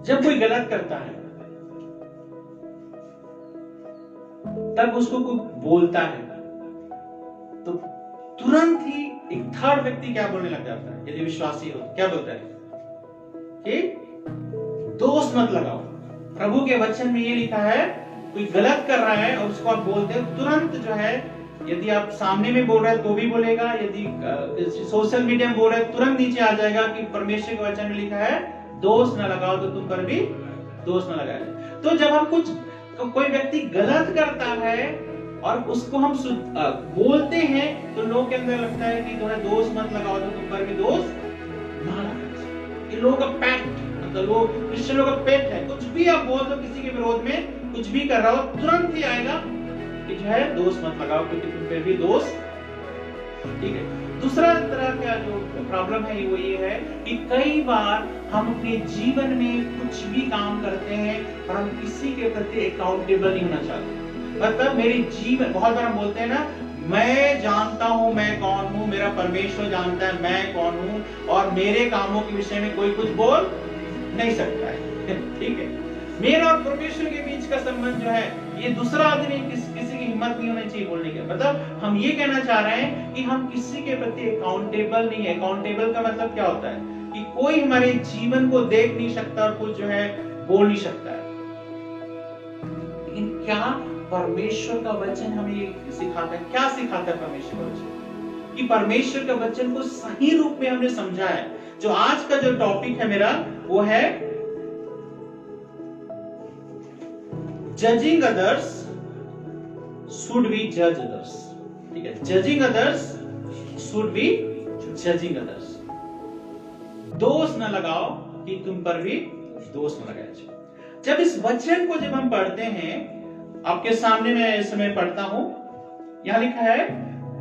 जब कोई गलत करता है तब उसको कोई बोलता है तो तुरंत ही एक थर्ड व्यक्ति क्या बोलने लग जाता है, यदि विश्वासी हो क्या बोलता है कि दोष मत लगाओ। प्रभु के वचन में ये लिखा है, कोई गलत कर रहा है और उसको आप बोलते हो, तुरंत जो है, यदि आप सामने में बोल रहे हैं तो भी बोलेगा, यदि सोशल मीडिया में बोल रहे हैं तुरंत नीचे आ जाएगा कि परमेश्वर के वचन में लिखा है दोष न लगाओ तो तुम पर भी दोष न लगाया जाए। तो जब हम कोई व्यक्ति गलत करता है और उसको हम बोलते हैं तो लोग के अंदर लगता है कि जो है दोष मत लगाओ तो तुम पर भी दोष ना लगाओ। ये लोगों का पैक्ट, मतलब लोग क्रिश्चियनों का पेट है, कुछ भी आप बोल दो किसी के विरोध में, कुछ भी कर रहा हो तुरंत ही आएगा कि जो है दोष मत लगाओ क्योंकि तुम पर भी दोष। ठीक है। दूसरा तरह का जो प्रॉब्लम है वो ये है कि कई बार हम अपने जीवन में कुछ भी काम करते हैं और हम किसी के प्रति अकाउंटेबल नहीं होना चाहते। मतलब मेरी जीवन, बहुत बार हम बोलते हैं ना, मैं जानता हूं मैं कौन हूं, मेरा परमेश्वर जानता है मैं कौन हूं और मेरे कामों के विषय में कोई कुछ बोल नहीं सकता है। ठीक है। मेरा और परमेश्वर के बीच का संबंध जो है, ये दूसरा आदमी किसी की हिम्मत नहीं होनी चाहिए बोलने के। मतलब हम ये कहना चाह रहे हैं कि हम किसी के प्रति अकाउंटेबल नहीं है। अकाउंटेबल का मतलब क्या होता है कि कोई हमारे जीवन को देख नहीं सकता और कुछ जो है बोल नहीं सकता है। लेकिन क्या परमेश्वर का वचन हमें ये सिखाता है? क्या सिखाता है परमेश्वर का वचन? कि परमेश्वर का वचन को सही रूप में हमने समझा है। जो आज का जो टॉपिक है मेरा वो है जजिंग अदर्स शुड बी जज अदर्स। ठीक है। Judging others should be judging others. दोष न लगाओ कि तुम पर भी दोष न लगाया जाए। जब इस वचन को जब हम पढ़ते हैं, आपके सामने मैं इस समय पढ़ता हूं, यहां लिखा है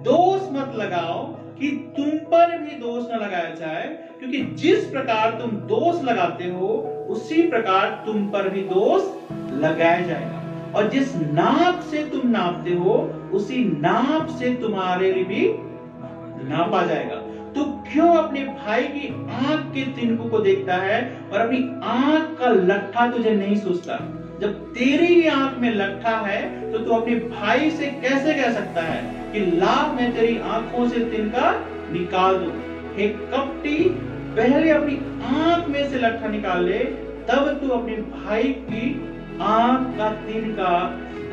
दोष मत लगाओ कि तुम पर भी दोष न लगाया जाए, क्योंकि जिस प्रकार तुम दोष लगाते हो उसी प्रकार तुम पर भी दोष लगाया जाएगा, और जिस नाप से तुम नापते हो उसी नाप से तुम्हारे लिए भी नापा जाएगा। तो क्यों अपने भाई की आंख के तिनकों को देखता है और अपनी आंख का लट्ठा तुझे नहीं सोचता? जब तेरी ही आंख में लट्ठा है तो तू अपने भाई से कैसे कह सकता है कि ला मैं तेरी आंखों से तिनका निकाल दूं? हे कपटी, पहले अपनी आंख में से लट्ठा निकाल ले, तब तू अपने भाई की आंख का तिनका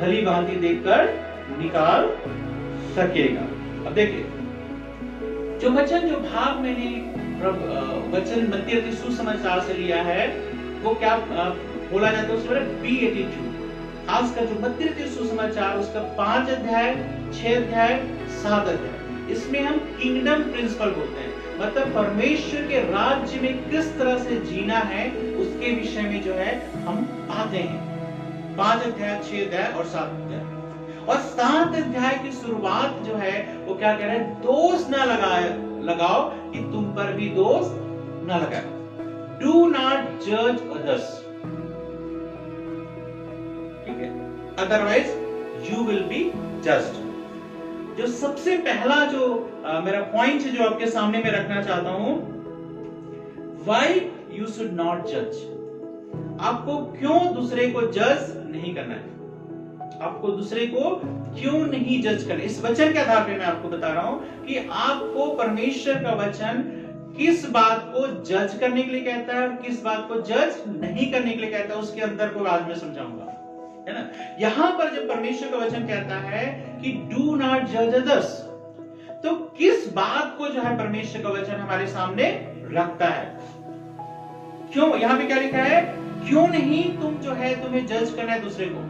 भली भांति देखकर निकाल सकेगा। अब देखिए, जो वचन, जो भाग मैंने वचन मत्ती सुसमाचार से लिया है, वो क्या बोला जाता है उसमें? Beatitude. खासकर जो मत्ती सुसमाचार, उसका 5 अध्याय, 6 अध्याय, 7 अध्याय, इसमें हम किंगडम प्रिंसिपल बोलते हैं। मतलब परमेश्वर के राज्य में किस तरह से जीना है उसके विषय में जो है हम पाते हैं। 5 अध्याय, 6 अध्याय और 7 अध्याय। और 7 अध्याय की शुरुआत जो है वो क्या कह रहा है? दोष ना लगाओ कि तुम पर भी दोष ना लगाओ। डू नॉट जज अदर्स। ठीक है। Otherwise you will be judged. जो सबसे पहला जो मेरा पॉइंट है जो आपके सामने में रखना चाहता हूं, व्हाई यू शुड नॉट जज। आपको क्यों दूसरे को जज नहीं करना है? आपको दूसरे को क्यों नहीं जज करना? इस वचन के आधार पे मैं आपको बता रहा हूं कि आपको परमेश्वर का वचन किस बात को जज करने के लिए कहता है और किस बात को जज नहीं करने के लिए कहता है, उसके अंदर को आज मैं समझाऊंगा, है ना। यहां पर जब परमेश्वर का वचन कहता है कि डू नॉट जज अदर्स, तो किस बात को जो है परमेश्वर का वचन हमारे सामने रखता है? क्यों? यहां पे क्या लिखा है? क्यों नहीं तुम जो है तुम्हें जज करना है दूसरे को?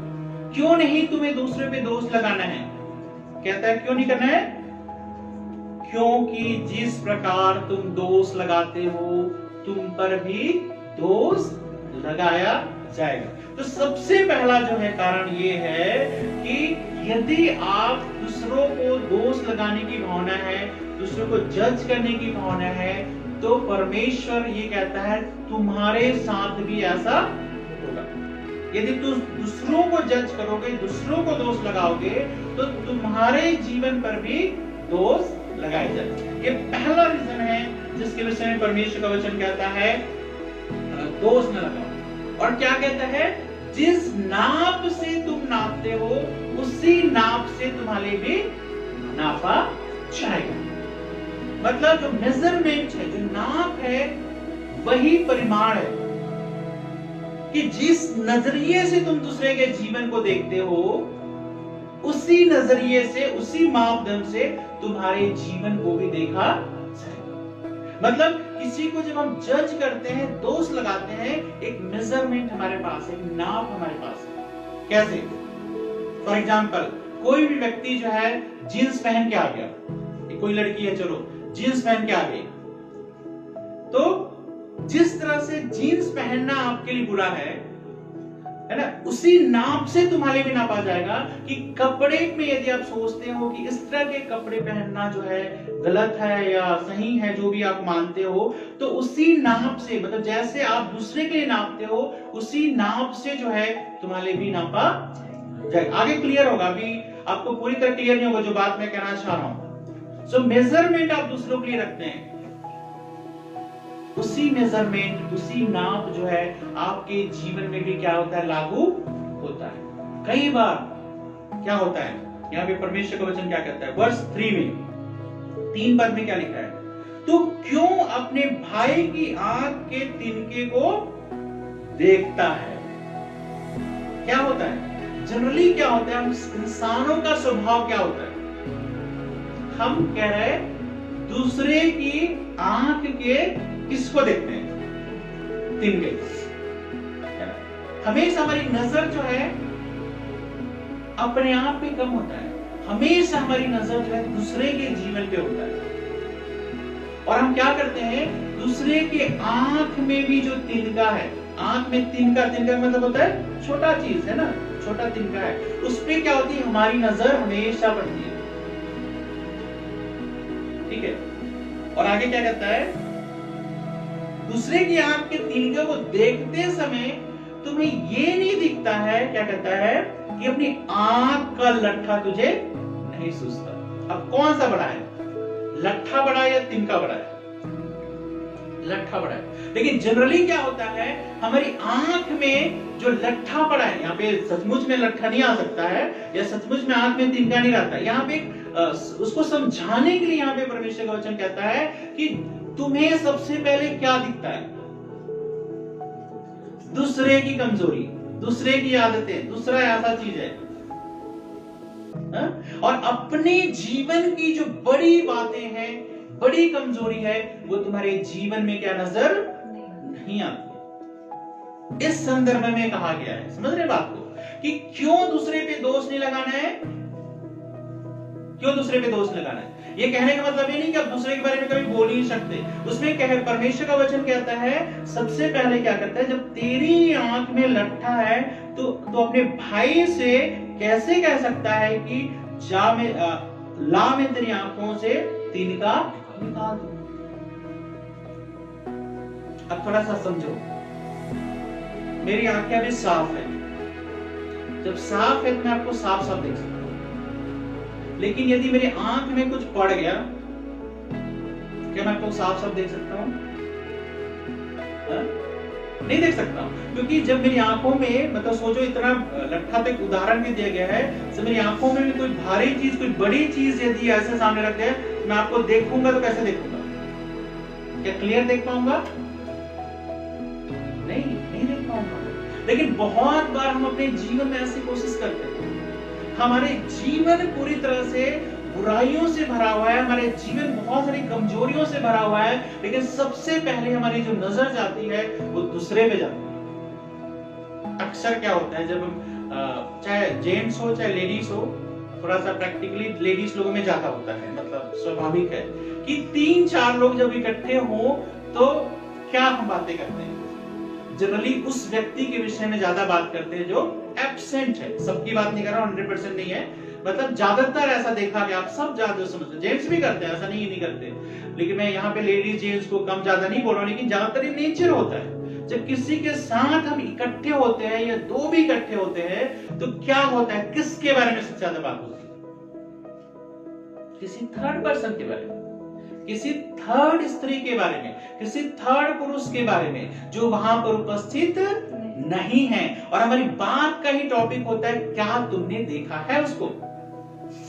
क्यों नहीं तुम्हें दूसरे पे दोष लगाना है? कहता है क्यों नहीं करना है? क्योंकि जिस प्रकार तुम दोष लगाते हो तुम पर भी दोष लगाया जाएगा। तो सबसे पहला जो है कारण ये है कि यदि आप दूसरों को दोष लगाने की भावना है, दूसरों को जज करने की भावना है, तो परमेश्वर ये कहता है तुम्हारे साथ भी ऐसा होगा। यदि तुम दूसरों को जज करोगे, दूसरों को दोष लगाओगे, तो तुम्हारे जीवन पर भी दोष लगाए जाएंगे। ये पहला रीजन है जिसके विषय में परमेश्वर का वचन कहता है दोष न लगाओ। और क्या कहता है, जिस नाप से तुम नापते हो उसी नाप से तुम्हारे भी नापा जाएगा। मतलब जो मेजरमेंट है, जो नाप है, वही परिमाण है कि जिस नजरिए से तुम दूसरे के जीवन को देखते हो, उसी नजरिए से, उसी मापदंड से तुम्हारे जीवन को भी देखा जाएगा। मतलब किसी को जब हम जज करते हैं, दोष लगाते हैं, एक मेजरमेंट हमारे पास है, एक नाप हमारे पास है। कैसे? फॉर एग्जाम्पल, कोई भी व्यक्ति जो है जींस पहन के आ गया, कोई लड़की है चलो जींस पहन के आ गई, तो जिस तरह से जीन्स पहनना आपके लिए बुरा है ना, उसी नाप से तुम्हारे भी नापा जाएगा कि कपड़े में यदि आप सोचते हो कि इस तरह के कपड़े पहनना जो है गलत है या सही है, जो भी आप मानते हो, तो उसी नाप से, मतलब जैसे आप दूसरे के लिए नापते हो, उसी नाप से जो है तुम्हारे भी नापा जाएगा। आगे क्लियर होगा, अभी आपको पूरी तरह क्लियर नहीं होगा जो बात मैं कहना चाह रहा हूं। सो मेजरमेंट आप दूसरों के लिए रखते हैं, उसी मेजरमेंट, उसी नाप जो है आपके जीवन में भी क्या होता है, लागू होता है। कई बार क्या होता है, यहाँ पे परमेश्वर का वचन क्या कहता है, वर्ष 3 में 3 पद में क्या लिखा है, तो क्यों अपने भाई की आंख के तिनके को देखता है। क्या होता है, जनरली क्या होता है, हम इंसानों का स्वभाव क्या होता है, हम कह रहे हैं दूसरे की आंख के किसको देखते हैं, तिनके। हमेशा हमारी नजर जो है अपने आप पे कम होता है, हमेशा हमारी नजर जो है दूसरे के जीवन पे होता है। और हम क्या करते हैं, दूसरे के आंख में भी जो तिनका है, आंख में तिनका, तिनका मतलब होता है छोटा चीज है ना, छोटा तिनका है, उस पे क्या होती है, हमारी नजर हमेशा पड़ती है। ठीक है, और आगे क्या कहता है, दूसरे की आंख के तिनके को देखते समय तुम्हें ये नहीं दिखता है, क्या कहता है, कि अपनी आंख का लट्ठा तुझे नहीं सूझता। अब कौन सा बड़ा है, लट्ठा बड़ा है या तिनका बड़ा है? लट्ठा बड़ा है। लेकिन जनरली क्या होता है, हमारी आंख में जो लट्ठा पड़ा है, यहाँ पे सचमुच में लट्ठा नहीं आ सकता है, या सचमुच में आंख में तिनका नहीं रहता। यहाँ पे उसको समझाने के लिए यहाँ पे परमेश्वर का वचन कहता है कि तुम्हें सबसे पहले क्या दिखता है, दूसरे की कमजोरी, दूसरे की आदतें, दूसरा ऐसा चीज है। और अपने जीवन की जो बड़ी बातें हैं, बड़ी कमजोरी है, वो तुम्हारे जीवन में क्या नजर नहीं आती। इस संदर्भ में कहा गया है, समझ रहे बात को, कि क्यों दूसरे पे दोष नहीं लगाना है, क्यों दूसरे पे दोष लगाना है। ये कहने का मतलब ये नहीं कि आप दूसरे के बारे में कभी बोल ही नहीं सकते। उसमें कहे, परमेश्वर का वचन कहता है, सबसे पहले क्या करता है, जब तेरी आंख में लट्ठा है तो अपने भाई से कैसे कह सकता है कि जा में ला में तेरी आंखों से तिनका निकाल दूं। अब थोड़ा सा समझो, मेरी आंखें अभी साफ है, जब साफ है तो मैं आपको साफ साफ देख सकता हूं। लेकिन यदि मेरी आंख में कुछ पड़ गया, क्या मैं आपको साफ साफ देख सकता हूं? नहीं देख सकता हूं, क्योंकि जब मेरी आंखों में, मतलब सोचो इतना लट्ठा तो एक उदाहरण भी दिया गया है, तो मेरी आंखों में भी कोई भारी चीज, कोई बड़ी चीज यदि ऐसे सामने रख दे, मैं आपको देखूंगा तो कैसे देखूंगा? क्या क्लियर देख पाऊंगा? नहीं देख पाऊंगा। लेकिन बहुत बार हम अपने जीवन में ऐसी कोशिश करते हैं, हमारे जीवन पूरी तरह से बुराइयों से भरा हुआ है, हमारे जीवन बहुत सारी कमजोरियों से भरा हुआ है, लेकिन सबसे पहले हमारी जो नजर जाती है वो दूसरे पे जाती है। अक्सर क्या होता है, जब हम चाहे जेंट्स हो चाहे लेडीज हो, थोड़ा सा प्रैक्टिकली लेडीज लोगों में ज्यादा होता है, मतलब स्वाभाविक है कि 3-4 लोग जब इकट्ठे हो तो क्या हम बातें करते हैं, जनरली उस व्यक्ति के विषय में ज्यादा बात करते हैं जो एब्सेंट है। सबकी बात नहीं कर रहा हूं, 100% नहीं है, मतलब ज्यादातर ऐसा देखा गया, आप सब ज्यादा समझते, जेंट्स भी करते हैं, ऐसा नहीं करते, लेकिन मैं यहाँ पे लेडीज जेंट्स को कम ज्यादा नहीं बोल रहा हूँ, लेकिन ज्यादातर ये नेचर होता है। जब किसी के साथ हम इकट्ठे होते हैं या दो भी इकट्ठे होते हैं, तो क्या होता है, किसके बारे में सबसे ज्यादा बात होती है? किसी थर्ड पर्सन के बारे में, किसी थर्ड स्त्री के बारे में, किसी थर्ड पुरुष के बारे में, जो वहां पर उपस्थित नहीं है। और हमारी बात का ही टॉपिक होता है, क्या तुमने देखा है उसको,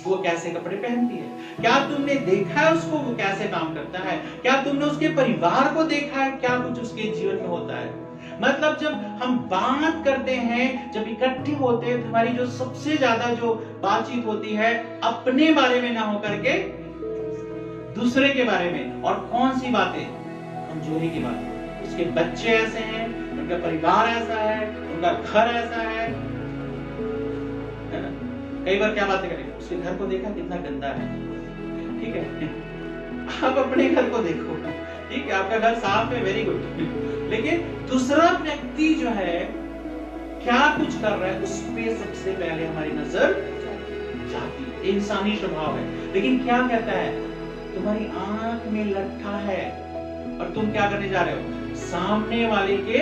वो कैसे कपड़े पहनती है, क्या तुमने देखा है उसको वो कैसे काम करता है, क्या तुमने उसके परिवार को देखा है, क्या कुछ उसके जीवन में होता है। मतलब जब हम बात करते हैं, जब इकट्ठे होते हैं, तो हमारी जो सबसे ज्यादा जो बातचीत होती है अपने बारे में ना होकर के दूसरे के बारे में। और कौन सी बातें, कमजोरी की बात, उसके बच्चे ऐसे हैं, उनका परिवार ऐसा है, उनका घर ऐसा है ना। कई बार क्या बातें करेंगे, उसके घर को देखा कितना गंदा है, ठीक है, आप अपने घर को देखो, ठीक है, आपका घर साफ है, वेरी गुड, लेकिन दूसरा व्यक्ति जो है क्या कुछ कर रहा है उस पे सबसे पहले हमारी नजर जाती है। इंसानी स्वभाव है। लेकिन क्या कहता है, तुम्हारी आंख में लट्ठा है और तुम क्या करने जा रहे हो, सामने वाले के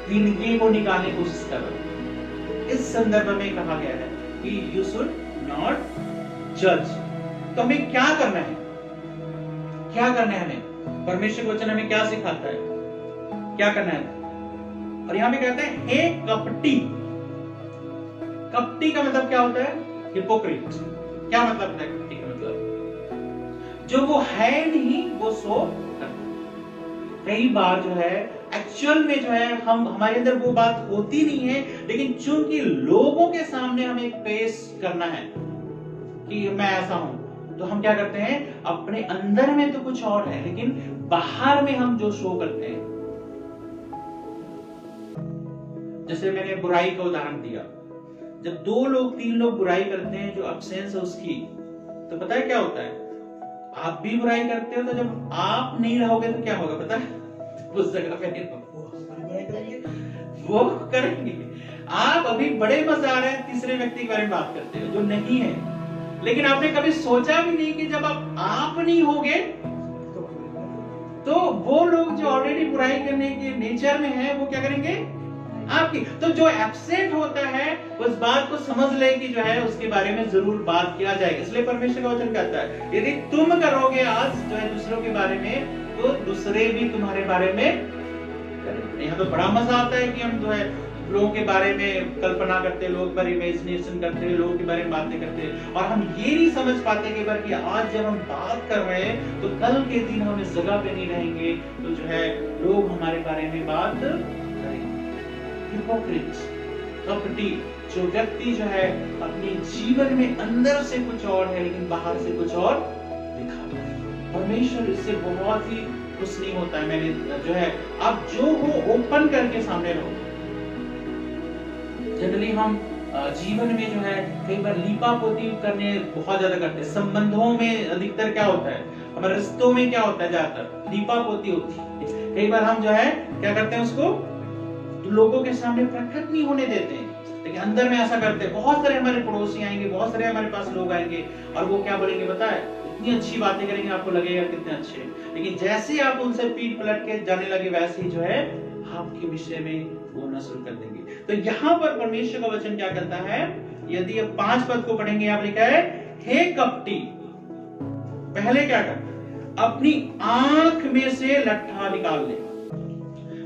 तिनके को निकालने की कोशिश कर रहे हो। इस संदर्भ में कहा गया है कि यू शुड नॉट जज। तो हमें क्या करना है, क्या करना है हमें, परमेश्वर का वचन हमें क्या सिखाता है, क्या करना है। और यहां पे कहते हैं हे कपटी। कपटी का मतलब क्या होता है, हिपोक्रिट। क्या मतलब है कपटी का मतलब, जो वो है नहीं वो सो करता। कई बार जो है एक्चुअल में जो है हम हमारे अंदर वो बात होती नहीं है, लेकिन चूंकि लोगों के सामने हमें पेश करना है कि मैं ऐसा हूं, तो हम क्या करते हैं, अपने अंदर में तो कुछ और है लेकिन बाहर में हम जो शो करते हैं। जैसे मैंने बुराई का उदाहरण दिया, जब 2 लोग 3 लोग बुराई करते हैं, जो अब्सेंस है उसकी, तो पता है क्या होता है, आप भी बुराई करते हो, तो जब आप नहीं रहोगे तो क्या होगा पता है, उस जगह पे वो करेंगे। आप अभी बड़े मजा आ रहे हैं तीसरे व्यक्ति के बारे में बात करते हो जो नहीं है, लेकिन आपने कभी सोचा भी नहीं कि जब आप नहीं होगे तो वो लोग जो ऑलरेडी बुराई करने के नेचर में है वो क्या करेंगे आपकी। तो जो एब्सेंट होता है उस बात को समझ ले कि जो है उसके बारे में जरूर बात किया जाएगा। इसलिए परमेश्वर का वचन कहता है यदि तुम करोगे आज जो है दूसरों के बारे में, तो दूसरे भी तुम्हारे बारे में करेंगे। यहाँ तो बड़ा मजा आता है कि हम जो है लोगों के बारे में कल्पना करते हैं, लोग पर इमेजिनेशन करते हैं, लोगों के बारे में बातें करते हैं, और हम ये नहीं समझ पाते कि बार कि आज जब हम बात कर रहे हैं तो कल के दिन हम इस जगह पे नहीं रहेंगे, तो जो है लोग हमारे बारे में बात करेंगे। हिपोक्रिट, कपटी, जो व्यक्ति जो है अपने जीवन में अंदर से कुछ और है लेकिन बाहर से कुछ और दिखाता है। परमेश्वर इससे बहुत ही खुश नहीं होता है। मैंने जो है आप जो हो ओपन करके सामने रहो। जनरली हम जीवन में जो है कई बार लीपा पोती करने बहुत ज्यादा करते हैं। संबंधों में अधिकतर क्या होता है, हमारे रिश्तों में क्या होता है, ज्यादातर लीपा पोती होती है। कई बार हम जो है क्या करते हैं, उसको लोगों के सामने प्रकट नहीं होने देते हैं, लेकिन अंदर में ऐसा करते हैं। बहुत सारे हमारे पड़ोसी आएंगे, बहुत सारे हमारे पास लोग आएंगे और वो क्या बोलेंगे पता है, इतनी अच्छी बातें करेंगे, आपको लगेगा कितने अच्छे, लेकिन जैसे ही आप उनसे पीठ पलट के जाने लगे वैसे ही जो है आपके विषय में बोलना शुरू कर देंगे। तो यहाँ पर परमेश्वर का वचन क्या कहता है, यदि अब 5 पद को पढ़ेंगे, आप लिखा है हे कपटी, पहले क्या कर, अपनी आंख में से लट्ठा निकाल ले।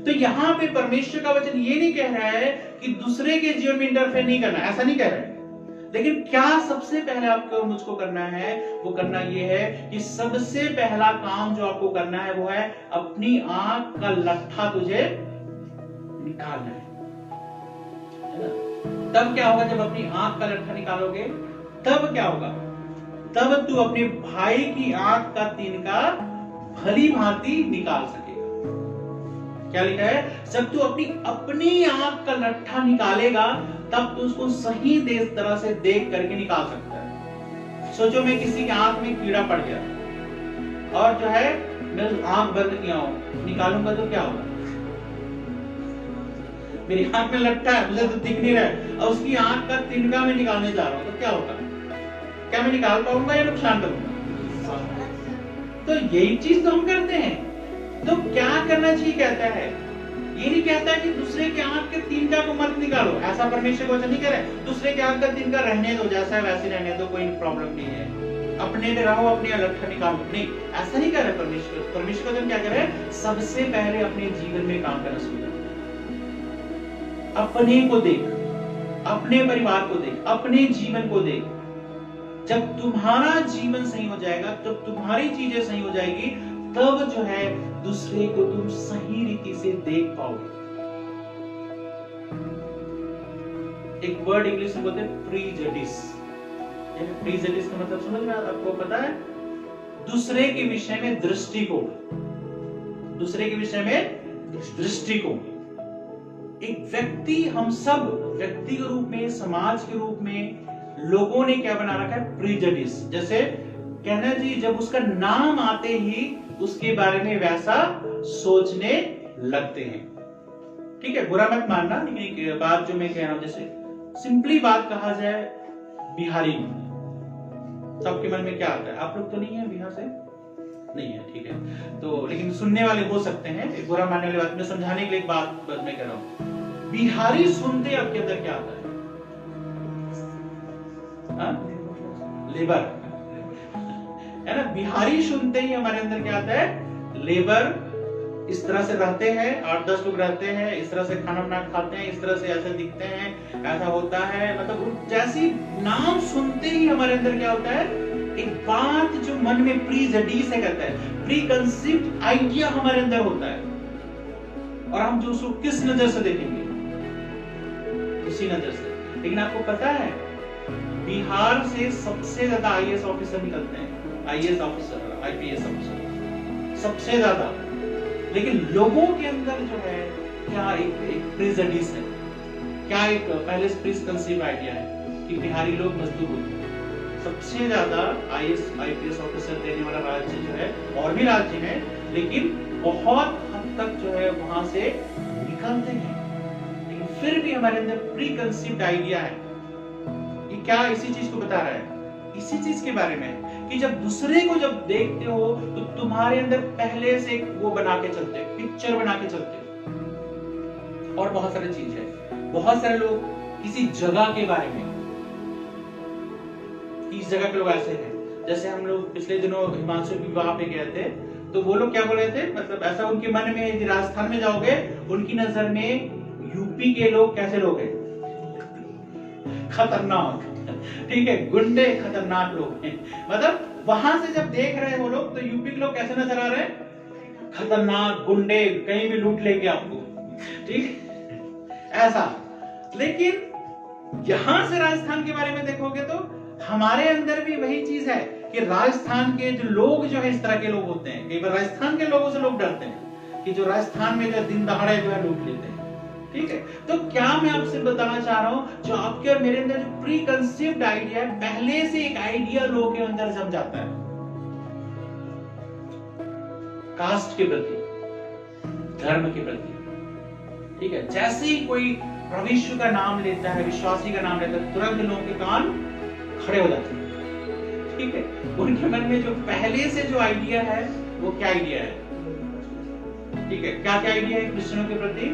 तो यहाँ पे परमेश्वर का वचन ये नहीं कह रहा है कि दूसरे के जीवन में इंटरफेयर नहीं करना, ऐसा नहीं कह रहा है, लेकिन क्या सबसे पहले आपको मुझको करना है, वो करना ये है कि सबसे पहला काम जो आपको करना है वो है अपनी आंख का लट्ठा तुझे निकालना है ना। तब क्या होगा, जब अपनी आंख का लट्ठा निकालोगे तब क्या होगा, तब तू अपने भाई की आंख का तिनका भली भांति निकाल सकेगा। क्या लिखा है, जब तू अपनी आंख का लट्ठा निकालेगा तब तू उसको सही तरह से देख करके निकाल सकता है। सोचो मैं किसी की आंख में कीड़ा पड़ गया और जो है मैं आंख बंद किया हूं, निकालूंगा तो क्या होगा, मेरी आंख में लट्ठा है, मुझे तो दिख नहीं रहा है, और उसकी आंख का तिनका मैं निकालने जा रहा हूं तो क्या होगा, क्या मैं निकाल पाऊंगा या नुकसान करूंगा। तो यही चीज तो हम करते हैं। तो क्या करना चाहिए, कहता है, ये नहीं कहता है कि दूसरे के आंख के तिनका को मत निकालो, ऐसा परमेश्वर वचन नहीं कह रहा है। दूसरे के आंख का तिनका रहने दो, जैसा है वैसे रहने दो, कोई प्रॉब्लम नहीं है, अपने में रहो, अपने लट्ठा निकालो, नहीं, ऐसा नहीं कह रहा परमेश्वर। परमेश्वर वचन क्या कह रहा है, सबसे पहले अपने जीवन में काम करना शुरू करो। अपने को देख, अपने परिवार को देख, अपने जीवन को देख। जब तुम्हारा जीवन सही हो जाएगा, जब तुम्हारी चीजें सही हो जाएगी, तब जो है दूसरे को तुम सही रीति से देख पाओगे। एक वर्ड इंग्लिश में बोलते हैं प्रीजडिस। प्रीजडिस का मतलब समझ में आपको पता है? दूसरे के विषय में दृष्टिकोण, दूसरे के विषय में दृष्टिकोण। एक व्यक्ति, हम सब व्यक्ति के रूप में, समाज के रूप में लोगों ने क्या बना रखा है? प्रीजडिस। जैसे कहना जी, जब उसका नाम आते ही उसके बारे में वैसा सोचने लगते हैं। ठीक है, बुरा मत मानना, लेकिन एक बात जो मैं कह रहा हूं, जैसे सिंपली बात कहा जाए, बिहारी, सबके मन में क्या आता है? आप लोग तो नहीं है बिहार से? नहीं है, ठीक है। तो लेकिन सुनने वाले हो सकते हैं, एक बुरा मानने वाली बात में समझाने के लिए एक बात मैं कह रहा हूं। बिहारी सुनते आपके अंदर क्या आता है? लेबर, है ना? बिहारी सुनते ही हमारे अंदर क्या आता है? लेबर। इस तरह से रहते हैं, 8-10 लोग रहते हैं, इस तरह से खाना बना खाते हैं, इस तरह से ऐसे दिखते हैं, ऐसा होता है। मतलब जैसी नाम सुनते ही हमारे अंदर क्या होता है? एक बात जो मन में प्रीजडीस है, कहता है प्री कंसीव्ड आइडिया हमारे अंदर होता है, और हम जो उसको किस नजर से देखेंगे? उसी नजर से। लेकिन आपको पता है, बिहार से सबसे ज्यादा आईएएस ऑफिसर निकलते हैं, आईएएस ऑफिसर, आईपीएस ऑफिसर, सबसे ज्यादा। लेकिन लोगों के अंदर जो है क्या एक प्रेजुडिस है, क्या एक पहले से प्रीकंसीव आइडिया है कि बिहारी लोग मजदूर होते हैं। सबसे ज्यादा आईएएस आईपीएस ऑफिसर देने वाला राज्य जो है, और भी राज्य है, लेकिन बहुत हद तक जो है वहां से निकलते हैं। लेकिन फिर भी हमारे अंदर प्रीकंसीव्ड आइडिया है। ये क्या इसी चीज को बता रहा है? इसी चीज के बारे में कि जब दूसरे को जब देखते हो तो तुम्हारे अंदर पहले से वो बना के चलते, पिक्चर बना के चलते। और बहुत सारी चीज है, बहुत सारे लोग किसी जगह के बारे में, इस जगह के लोग ऐसे हैं। जैसे हम लोग पिछले दिनों हिमांशु के विवाह पे गए थे, तो वो लोग क्या बोल रहे थे? मतलब ऐसा उनके मन में, यदि राजस्थान में जाओगे, उनकी नजर में यूपी के लोग कैसे लोग हैं? खतरनाक, ठीक है, गुंडे, खतरनाक लोग हैं। मतलब वहां से जब देख रहे हैं वो लोग, तो यूपी के लोग कैसे नजर आ रहे हैं? खतरनाक, गुंडे, कहीं भी लूट लेंगे आपको, ठीक, ऐसा। लेकिन यहां से राजस्थान के बारे में देखोगे तो हमारे अंदर भी वही चीज है कि राजस्थान के जो लोग जो है इस तरह के लोग होते हैं। कई बार राजस्थान के लोगों से लोग डरते हैं कि जो राजस्थान में जो दिन दहाड़े जो है लूट लेते हैं। ठीक है, तो क्या मैं आपसे बताना चाह रहा हूं, जो आपके और मेरे अंदर जो प्री कंसीव्ड आइडिया है, पहले से एक आइडिया लोगों के अंदर जम जाता है कास्ट के प्रति, धर्म के प्रति। ठीक है, जैसे ही कोई प्रभु का नाम लेता है, विश्वासी का नाम लेता है, तुरंत लोगों के कान खड़े हो जाते हैं। ठीक है, उनके मन में जो पहले से जो आइडिया है वो क्या आइडिया है? ठीक है, क्या क्या आइडिया है क्रिश्चियनों के प्रति?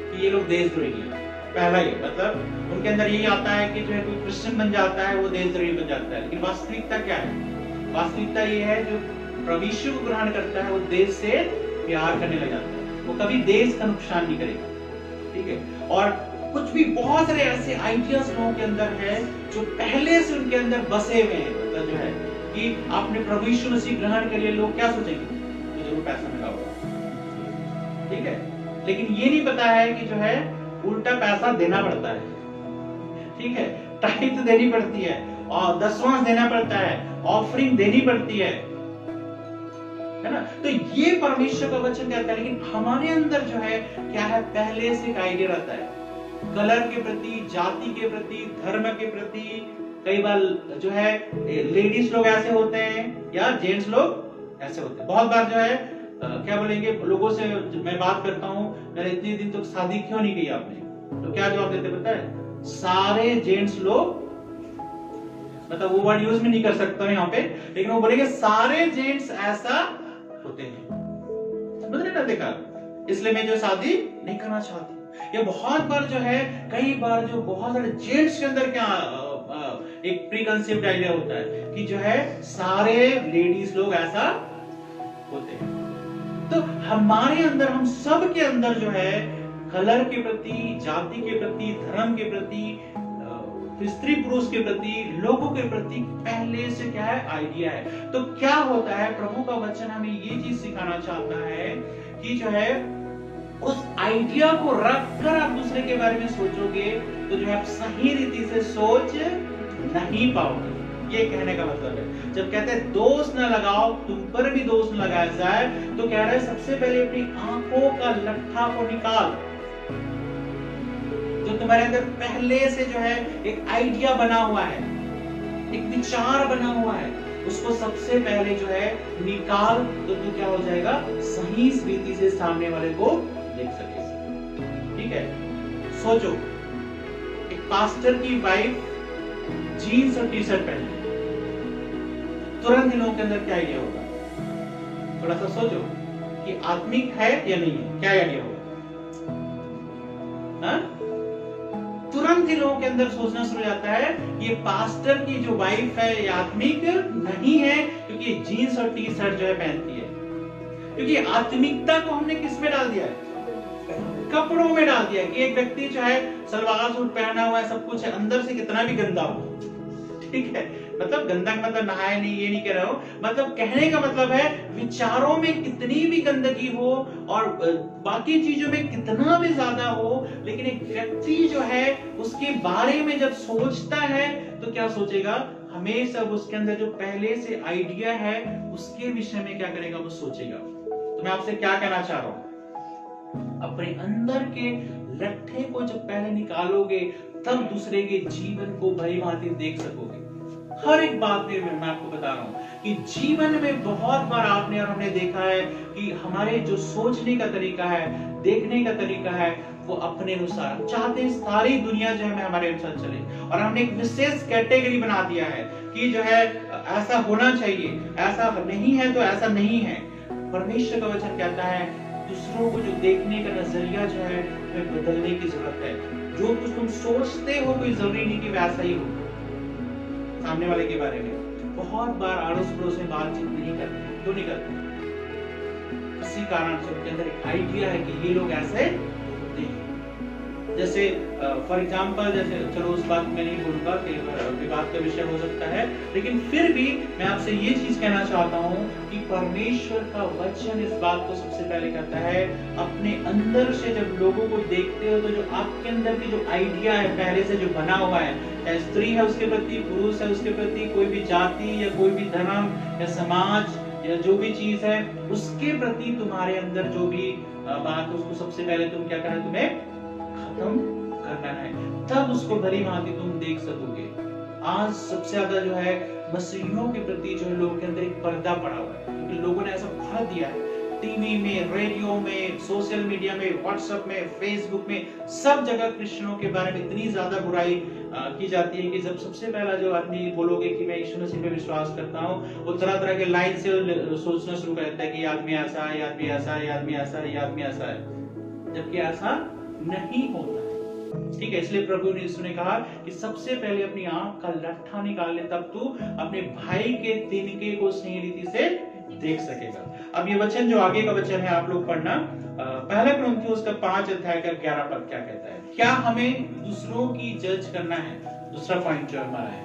कि ये लोग देशद्रोही हैं। पहला ही मतलब उनके अंदर यही आता है कि जो है कोई क्रिश्चियन बन जाता है वो देशद्रोही बन जाता है। लेकिन वास्तविकता क्या है? वास्तविकता ये है, जो प्रभु यीशु को ग्रहण करता है वो देश से प्यार करने लग जाता है, वो कभी देश का नुकसान नहीं करेगा। ठीक है, और कुछ भी बहुत सारे ऐसे आइडियाज लोगों के अंदर है जो पहले से उनके अंदर बसे हुए हैं। मतलब जो है कि आपने प्रभु यीशु मसीह ग्रहण कर लिया, लोग क्या सोचेंगे? तो जरूर पैसा मिला होगा। ठीक है, लेकिन ये नहीं पता है कि जो है उल्टा पैसा देना पड़ता है। ठीक है, टाइम तो देनी पड़ती है, और दसवां देना पड़ता है, ऑफरिंग देनी पड़ती है ना? तो ये परमेश्वर का वचन कहता है। लेकिन हमारे अंदर जो है क्या है? पहले से एक आइडिया रहता है, कलर के प्रति, जाति के प्रति, धर्म के प्रति। कई बार जो है लेडीज लोग ऐसे होते हैं या जेंट्स लोग ऐसे होते हैं। बहुत बार जो है क्या बोलेंगे, लोगों से मैं बात करता हूं, मैंने इतने दिन तक शादी क्यों नहीं की आपने, तो क्या जवाब देते पता है? सारे जेंट्स लोग, मतलब वो वर्ड यूज में नहीं कर सकता यहाँ पे, लेकिन वो बोलेंगे सारे जेंट्स ऐसा होते हैं। समझ रहे ना? देखा, इसलिए मैं जो शादी नहीं करना चाहती। ये बहुत बार जो है, कई बार जो बहुत सारे जेंट्स के अंदर क्या एक प्रीकंसीव्ड आइडिया होता है कि जो है सारे लेडीज लोग ऐसा होते हैं। तो हमारे अंदर, हम सब के अंदर जो है कलर के प्रति, जाति के प्रति, धर्म के प्रति, स्त्री पुरुष के प्रति, लोगों के प्रति पहले से क्या है, आइडिया है। तो क्या होता है, प्रभु का वचन हमें ये चीज सिखाना चाहता है कि जो है उस आइडिया को रखकर आप दूसरे के बारे में सोचोगे तो जो है आप सही रीति से सोच नहीं पाओगे। ये कहने का मतलब है, जब कहते हैं दोष न लगाओ, तुम पर भी दोष न लगाया जाए, तो कह रहा है सबसे पहले अपनी आंखों का लट्ठा को निकाल। जो तुम्हारे अंदर पहले से जो है एक आइडिया बना हुआ है, एक विचार बना हुआ है, उसको सबसे पहले जो है निकाल, तो तू क्या हो जाएगा, सही रीति से सामने वाले को देख सकेगा। ठीक है, सोचो एक पास्टर की वाइफ जीन्स और टी शर्ट पहन, तुरंत इन लोगों के अंदर क्या आइडिया होगा? थोड़ा सा सोचो कि आत्मिक है या नहीं है, क्या आइडिया होगा? तुरंत इन लोगों के अंदर सोचना शुरू हो जाता है ये पास्टर की जो वाइफ है ये आत्मिक नहीं है, क्योंकि जीन्स और टी शर्ट जो है पहनती है। क्योंकि आत्मिकता को हमने किस में डाल दिया है? कपड़ों में डाल दिया। कि एक व्यक्ति जो है सलवार सूट पहना हुआ है, सब कुछ है, अंदर से कितना भी गंदा हो, ठीक है, मतलब गंदा का मतलब नहाए नहीं, ये नहीं कह रहा हूं, मतलब कहने का मतलब है विचारों में कितनी भी गंदगी हो और बाकी चीजों में कितना भी ज्यादा हो, लेकिन एक व्यक्ति जो है उसके बारे में जब सोचता है तो क्या सोचेगा? हमेशा उसके अंदर जो पहले से आइडिया है उसके विषय में क्या करेगा, वो सोचेगा। तो मैं आपसे क्या कहना चाह रहा हूं, अपने अंदर के लट्ठे को जब पहले निकालोगे तब दूसरे के जीवन को भली भांति देख सकोगे। हर एक बात में मैं आपको बता रहा हूं कि जीवन में बहुत बार आपने और हमने देखा है कि हमारे जो सोचने का तरीका है, देखने का तरीका है, वो अपने अनुसार चाहते हैं सारी दुनिया जो है हमारे अनुसार चले, और हमने एक विशेष कैटेगरी बना दिया है कि जो है ऐसा होना चाहिए, ऐसा नहीं है तो ऐसा नहीं है। परमेश्वर का वचन कहता है दूसरों को जो देखने का नजरिया जो है हमें बदलने की जरूरत है। जो कुछ तुम सोचते हो कोई जरूरी नहीं कि वैसा ही हो सामने वाले के बारे में। बहुत बार अड़ोस पड़ोस में बातचीत नहीं करते, क्यों नहीं करते? इसी कारण से उनके अंदर एक आइडिया है कि ये लोग ऐसे होते हैं। जैसे फॉर एग्जाम्पल, जैसे चलो उस बात में नहीं बोलूंगा कि विवाद का विषय हो सकता है, लेकिन फिर भी मैं आपसे ये चीज कहना चाहता हूँ कि परमेश्वर का वचन इस बात को सबसे पहले कहता है, अपने अंदर से जब लोगों को देखते हो तो जो आपके अंदर की जो आइडिया है पहले से जो बना हुआ है, चाहे स्त्री है उसके प्रति, पुरुष है उसके प्रति, कोई भी जाति या कोई भी धर्म या समाज या जो भी चीज है उसके प्रति तुम्हारे अंदर जो भी बात है उसको सबसे पहले तुम क्या करना है, तुम्हें खत्म करना है, तब उसको भली भांति तुम देख सकोगे। आज सबसे ज्यादा जो है मसीहियों के प्रति जो है लोगों के अंदर एक पर्दा पड़ा हुआ है, क्योंकि लोगों ने ऐसा भर दिया है टीवी में, रेडियो में, सोशल मीडिया में, व्हाट्सएप में, फेसबुक में, सब जगह क्रिश्चियनों के बारे में इतनी ज्यादा बुराई की जाती है कि जब सबसे पहला जो आदमी बोलोगे कि मैं यीशु मसीह पे विश्वास करता हूँ, वो तरह तरह के लाइन से सोचना शुरू कर देता है कि ये आदमी ऐसा है, ये आदमी ऐसा है, ये आदमी ऐसा है, ये आदमी ऐसा है, जबकि ऐसा नहीं होता है। ठीक है, इसलिए प्रभु यीशु ने कहा कि सबसे पहले अपनी आंख का लट्ठा निकाल ले, तब तू अपने भाई के तिनके को सही रीति से देख सकेगा। अब ये वचन जो आगे का वचन है आप लोग पढ़ना, पहला कुरिन्थियों उसका 5 अध्याय का 11 पद क्या कहता है? क्या हमें दूसरों की जज करना है? दूसरा पॉइंट जो हमारा है,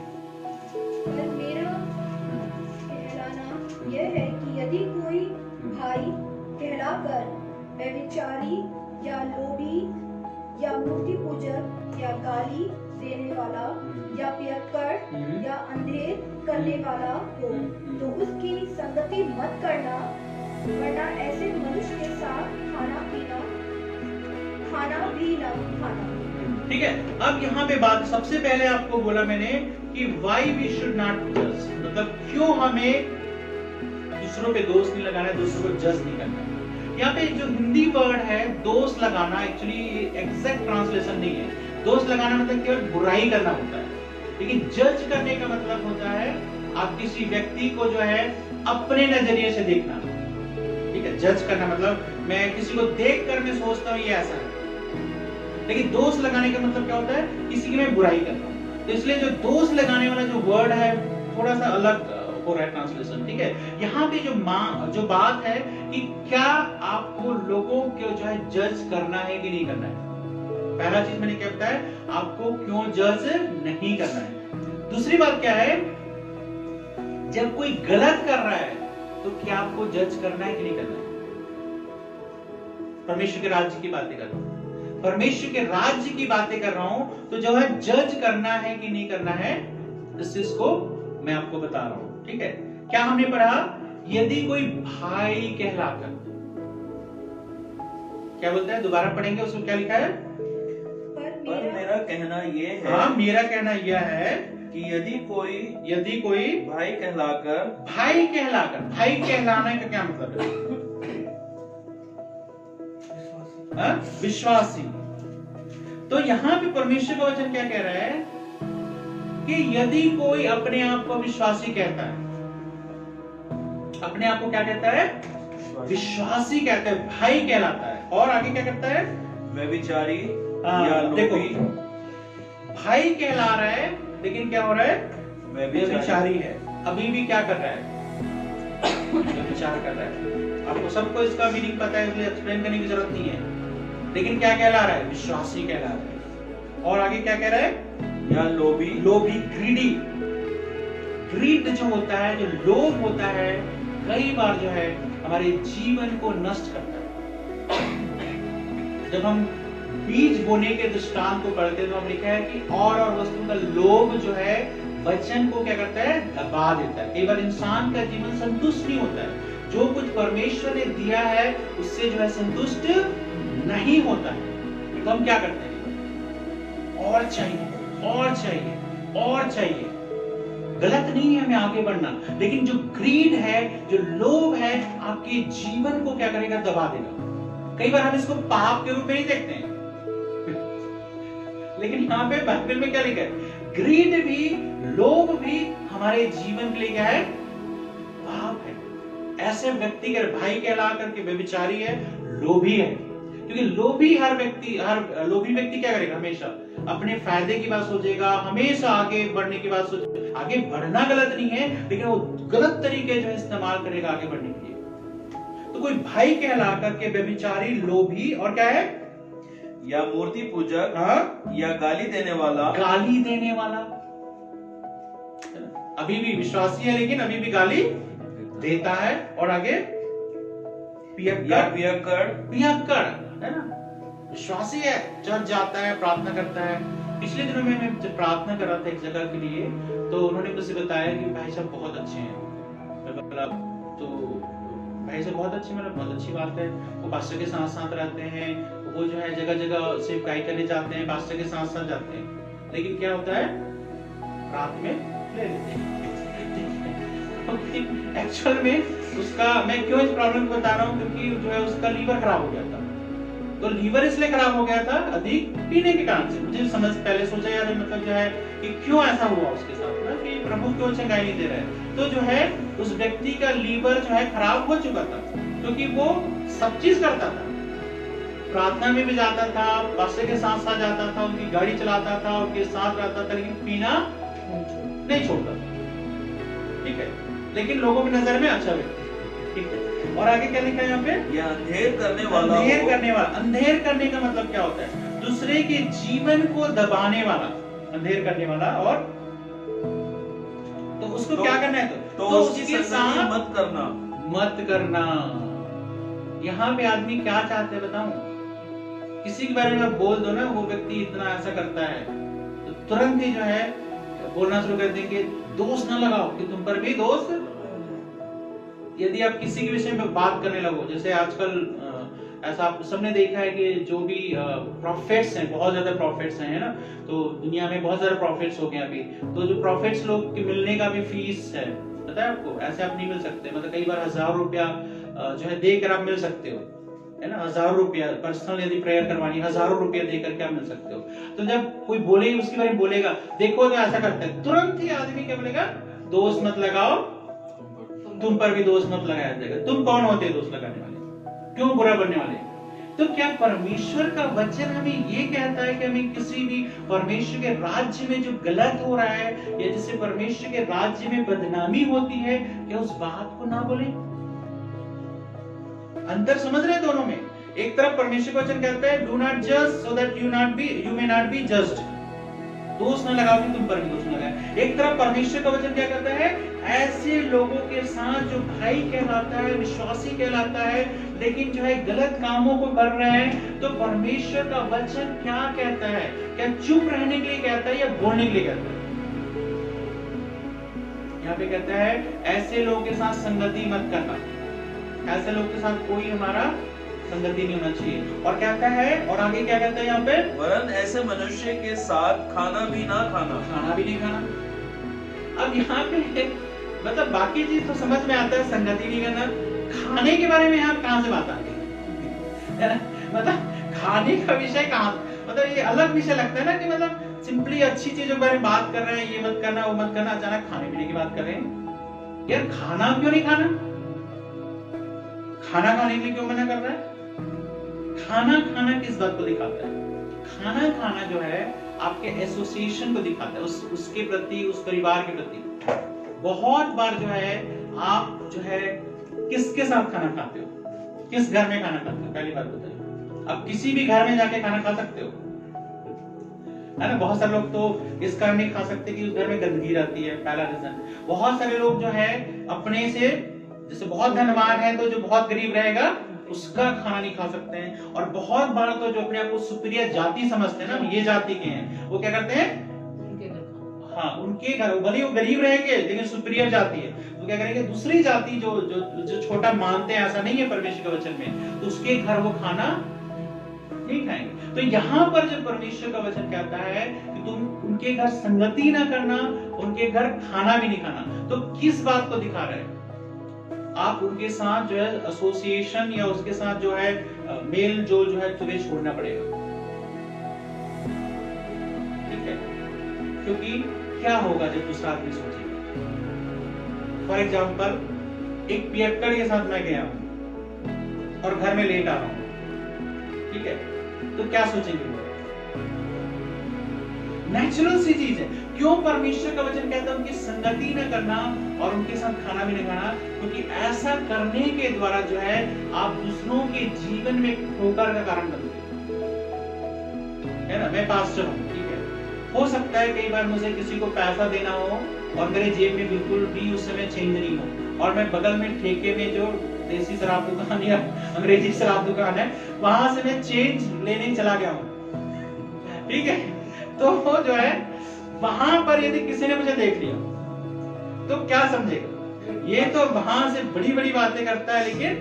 मेरा कहलाना यह है कि यदि कोई भाई कहलाकर व्यभिचारी या लोभी या मूर्ति पूजक या गाली देने वाला या पियक्कड़ या अंधेर करने वाला हो तो उसकी संगति मत करना, वरना ऐसे मनुष्य के साथ खाना भी न खाना। ठीक है, अब यहाँ पे बात सबसे पहले आपको बोला मैंने कि why we should not judge, मतलब क्यों हमें दूसरों पे दोष नहीं लगाना है, दूसरों को जज नहीं करना है। यहाँ पे जो हिंदी वर्ड है दोष लगाना, एक्चुअली एग्जैक्ट ट्रांसलेशन नहीं है। दोष लगाना मतलब केवल बुराई करना होता है, लेकिन जज करने का मतलब होता है आप किसी व्यक्ति को जो है अपने नजरिए से देखना। ठीक है, जज करना मतलब मैं किसी को देखकर मैं सोचता हूँ ये ऐसा है, लेकिन दोष लगाने का मतलब क्या होता है? किसी की मैं बुराई करता हूँ। तो इसलिए जो दोष लगाने वाला जो वर्ड है थोड़ा सा अलग हो रहा है ट्रांसलेशन, ठीक है। यहाँ पे जो बात है कि क्या आपको लोगों को जो है जज करना है कि नहीं करना है। पहला चीज मैंने क्या बताया, आपको क्यों जज नहीं करना है। दूसरी बात क्या है, जब कोई गलत कर रहा है तो क्या आपको जज करना है कि नहीं करना है। परमेश्वर के राज्य की बातें कर रहा हूं, परमेश्वर के राज्य की बातें कर रहा हूं, तो जो है जज करना है कि नहीं करना है, इस चीज को मैं आपको बता रहा हूं, ठीक है। क्या हमने पढ़ा, यदि कोई भाई कहलाकर, क्या बोलता है, दोबारा पढ़ेंगे, उसको क्या लिखा है, पर मेरा कहना ये है, हाँ मेरा कहना यह है कि यदि कोई भाई कहलाकर, भाई कहलाने का क्या मतलब है, विश्वासी। तो यहाँ पे परमेश्वर का वचन क्या कह रहा है कि यदि कोई अपने आप को विश्वासी कहता है, अपने आप को क्या कहता है, विश्वासी कहता है, भाई कहलाता है, और आगे क्या करता है, व्यभिचारी या देखो लोभी, भाई कहला रहा है लेकिन क्या हो रहा है, व्यभिचारी है, अभी भी क्या कर रहा है, व्यभिचार कर रहा है। आपको सबको इसका मीनिंग पता है, इसलिए एक्सप्लेन करने की जरूरत नहीं है, लेकिन क्या कहला रहा है, विश्वासी कहला रहा है। और आगे क्या कह रहा है, या लोभी, ग्रीड जो होता है, जो लोभ होता है, कई बार जो है हमारे जीवन को नष्ट करता है। जब हम बीज बोने के दृष्टांत को पढ़ते हैं तो हम लिखा है कि और वस्तु का लोभ जो है वचन को क्या करता है, दबा देता है। कई बार इंसान का जीवन संतुष्ट नहीं होता है, जो कुछ परमेश्वर ने दिया है उससे जो है संतुष्ट नहीं होता है, तो हम क्या करते हैं, और चाहिए और चाहिए और चाहिए। गलत नहीं है हमें आगे बढ़ना, लेकिन जो ग्रीड है, जो लोभ है, आपके जीवन को क्या करेगा, दबा देगा। कई बार हम इसको पाप के रूप में नहीं देखते हैं, लेकिन यहाँ पे बाइबल में क्या लिखा है, ग्रीड भी, लोभ भी हमारे जीवन के लिए क्या है, पाप है। ऐसे व्यक्ति के भाई कहला करके व्यभिचारी है, लोभी है, क्योंकि लोभी लोभी व्यक्ति क्या करेगा, हमेशा अपने फायदे की बात सोचेगा, हमेशा आगे बढ़ने की बात सोचेगा। आगे बढ़ना गलत नहीं है, लेकिन वो गलत तरीके जो है इस्तेमाल करेगा आगे बढ़ने के लिए। तो कोई भाई कहला करके व्यभिचारी, लोभी, और क्या है, या मूर्ति पूजक, या गाली देने वाला, अभी भी विश्वासी है लेकिन अभी भी गाली देता है। और आगे पियक्कड़ है ना, विश्वासी है, चर्च जाता है, प्रार्थना करता है। पिछले दिनों में मैं जब प्रार्थना कर रहा था एक जगह के लिए, तो उन्होंने मुझसे बताया कि भाई साहब बहुत अच्छे हैं। मैं बोला तो भाई साहब बहुत अच्छे, मतलब बहुत अच्छी बात है। वो पास्टर के साथ साथ रहते हैं, वो जो है जगह जगह सेवकाई करने जाते हैं, पास्टर के साथ साथ जाते हैं, लेकिन क्या होता है, रात में ले लेते हैं। एक्चुअल में उसका, मैं क्यों इस प्रॉब्लम को बता रहा हूँ, क्योंकि जो है उसका लीवर खराब हो गया था। तो लीवर इसलिए खराब हो गया था अधिक पीने के कारण से। मुझे समझ पहले सोचा यार मतलब जो है कि क्यों ऐसा हुआ उसके साथ ना, कि प्रभु क्यों चंगाई नहीं दे रहा है। तो जो है उस व्यक्ति का लीवर जो है खराब हो चुका था, क्योंकि वो सब चीज करता था, प्रार्थना में भी जाता था, पास्टर के साथ साथ जाता था, उनकी गाड़ी चलाता था, उनके साथ रहता था, लेकिन पीना नहीं छोड़ता था, ठीक है। लेकिन लोगों की नजर में अच्छा व्यक्ति, ठीक है। और आगे क्या लिखा है यहाँ पे, या अंधेर करने वाला, अंधेर करने का मतलब क्या होता है, दूसरे के जीवन को दबाने वाला, अंधेर करने वाला। और तो उसको क्या करना है, तो उसके साथ मत करना। यहाँ पे आदमी क्या चाहते हैं बताऊं, किसी के बारे में बोल दो ना, वो व्यक्ति इतना ऐसा करता है, तो तुरंत ही जो है बोलना शुरू कर देंगे, दोष ना लगाओ कि तुम पर भी दोष। यदि आप किसी के विषय में बात करने लगो, जैसे आजकल ऐसा आप सबने देखा है कि जो भी प्रॉफिट्स हैं, बहुत ज्यादा प्रॉफिट्स हैं, है ना, तो दुनिया में बहुत ज्यादा प्रॉफिट्स हो गए अभी। तो जो प्रॉफिट्स लोग के मिलने का भी फीस है, पता है आपको, ऐसे आप नहीं मिल सकते। मतलब कई बार 1000 रुपया जो है देकर आप मिल सकते हो, है ना, 1000 रुपया पर्सनल यदि प्रेयर करवानी, 1000 रुपया देकर क्या मिल सकते हो। तो जब कोई बोले उसके बारे में बोलेगा, देखो तो ऐसा करता है, तुरंत ही आदमी क्या बोलेगा, दोष मत लगाओ, तुम पर भी दोष मत लगाया जाएगा। तुम कौन होते हैं दोष लगाने वाले, क्यों बुरा बनने वाले। तो क्या परमेश्वर का वचन हमें ये कहता है कि हमें किसी भी परमेश्वर के राज्य में जो गलत हो रहा है या जिससे परमेश्वर के राज्य में बदनामी होती है, क्या उस बात को ना बोले? अंतर समझ रहे हैं दोनों में? एक तरफ परमेश्वर का वचन कहता है डू नॉट जज so that you may not be judged, दोष न लगाओ कि तुम पर भी दोष न लगाए। एक तरफ परमेश्वर का वचन क्या कहता है, ऐसे लोगों के साथ जो भाई कहलाता है, विश्वासी कहलाता है, लेकिन जो है गलत कामों को कर रहे हैं, तो परमेश्वर का वचन क्या कहता है? क्या चुप रहने के लिए कहता है या बोलने के लिए कहता है? यहाँ पे कहता है ऐसे लोगों के साथ संगति मत करना, ऐसे लोगों के साथ कोई हमारा संगति नहीं होना चाहिए। और कहता है, और आगे क्या कहता है यहाँ पे, वरन ऐसे मनुष्य के साथ खाना भी ना खाना, खाना भी नहीं खाना। अब यहाँ पे मतलब बाकी चीज तो समझ में आता है, संगति नहीं करना, खाने के बारे में यहाँ कहाँ से बात आती है? मतलब खाने का विषय कहाँ, मतलब ये अलग विषय लगता है ना, कि मतलब सिंपली अच्छी चीजों के बारे में बात कर रहे हैं, ये मत करना वो मत करना, अचानक खाने पीने की बात कर रहे हैं। यार खाना क्यों नहीं खाना? खाना खाने के लिए क्यों मना कर रहा है? खाना खाना किस बात को दिखाता है? खाना खाना जो है आपके एसोसिएशन को दिखाता है, उसके प्रति, उस परिवार के प्रति। बहुत बार जो है आप जो है किसके साथ खाना खाते हो, किस घर में खाना खाते हो? पहली बात बताइए। अब किसी भी घर में जाके खाना खा सकते हो, है ना? बहुत सारे लोग तो इस कारण नहीं खा सकते कि उस घर में गंदगी रहती है, पहला रीजन। बहुत सारे लोग जो है अपने से, जैसे बहुत धनवान है तो जो बहुत गरीब रहेगा उसका खाना नहीं खा सकते हैं। और बहुत बार तो जो अपने आप को सुपीरियर जाति समझते हैं ना, ये जाति के हैं, वो क्या करते हैं, हाँ उनके घर, भले वो गरीब रहेंगे लेकिन सुपीरियर जाति है, तो क्या करेंगे, दूसरी जाति जो जो जो छोटा मानते हैं, ऐसा नहीं है परमेश्वर के वचन में, तो उसके घर वो खाना नहीं खाएंगे। तो यहाँ पर जब परमेश्वर का वचन कहता है कि तुम उनके घर संगति ना करना, उनके घर खाना भी नहीं खाना, तो किस बात को दिखा रहे हैं? आप उनके साथ जो है एसोसिएशन या उसके साथ जो है मेल जोल जो है तुम्हें छोड़ना पड़ेगा, ठीक है? क्योंकि क्या होगा जब दूसरा आदमी सोचेगा? फॉर एग्जाम्पल, एक पियक्कड़ के साथ मैं गया हूं और घर में लेट आ रहा हूं, ठीक है? तो क्या सोचेंगे लोग? नेचुरल सी चीज है। क्यों परमेश्वर का वचन कहता है उनकी संगति न करना और उनके साथ खाना भी नहीं खाना? क्योंकि ऐसा करने के द्वारा जो है आप दूसरों के जीवन में ठोकर का कारण बनते है ना? मैं पास्टर हूँ, ठीक है? हो सकता है कई बार मुझे किसी को पैसा देना हो और मेरे जेब में बिल्कुल भी उस समय चेंज नहीं हो, और मैं बगल में ठेके में जो देसी शराब दुकान या अंग्रेजी शराब दुकान है, वहां से मैं चेंज लेने चला गया हूँ, ठीक है? तो जो है वहां पर यदि किसी ने मुझे देख लिया तो क्या समझेगा? ये तो वहां से बड़ी बड़ी बातें करता है, लेकिन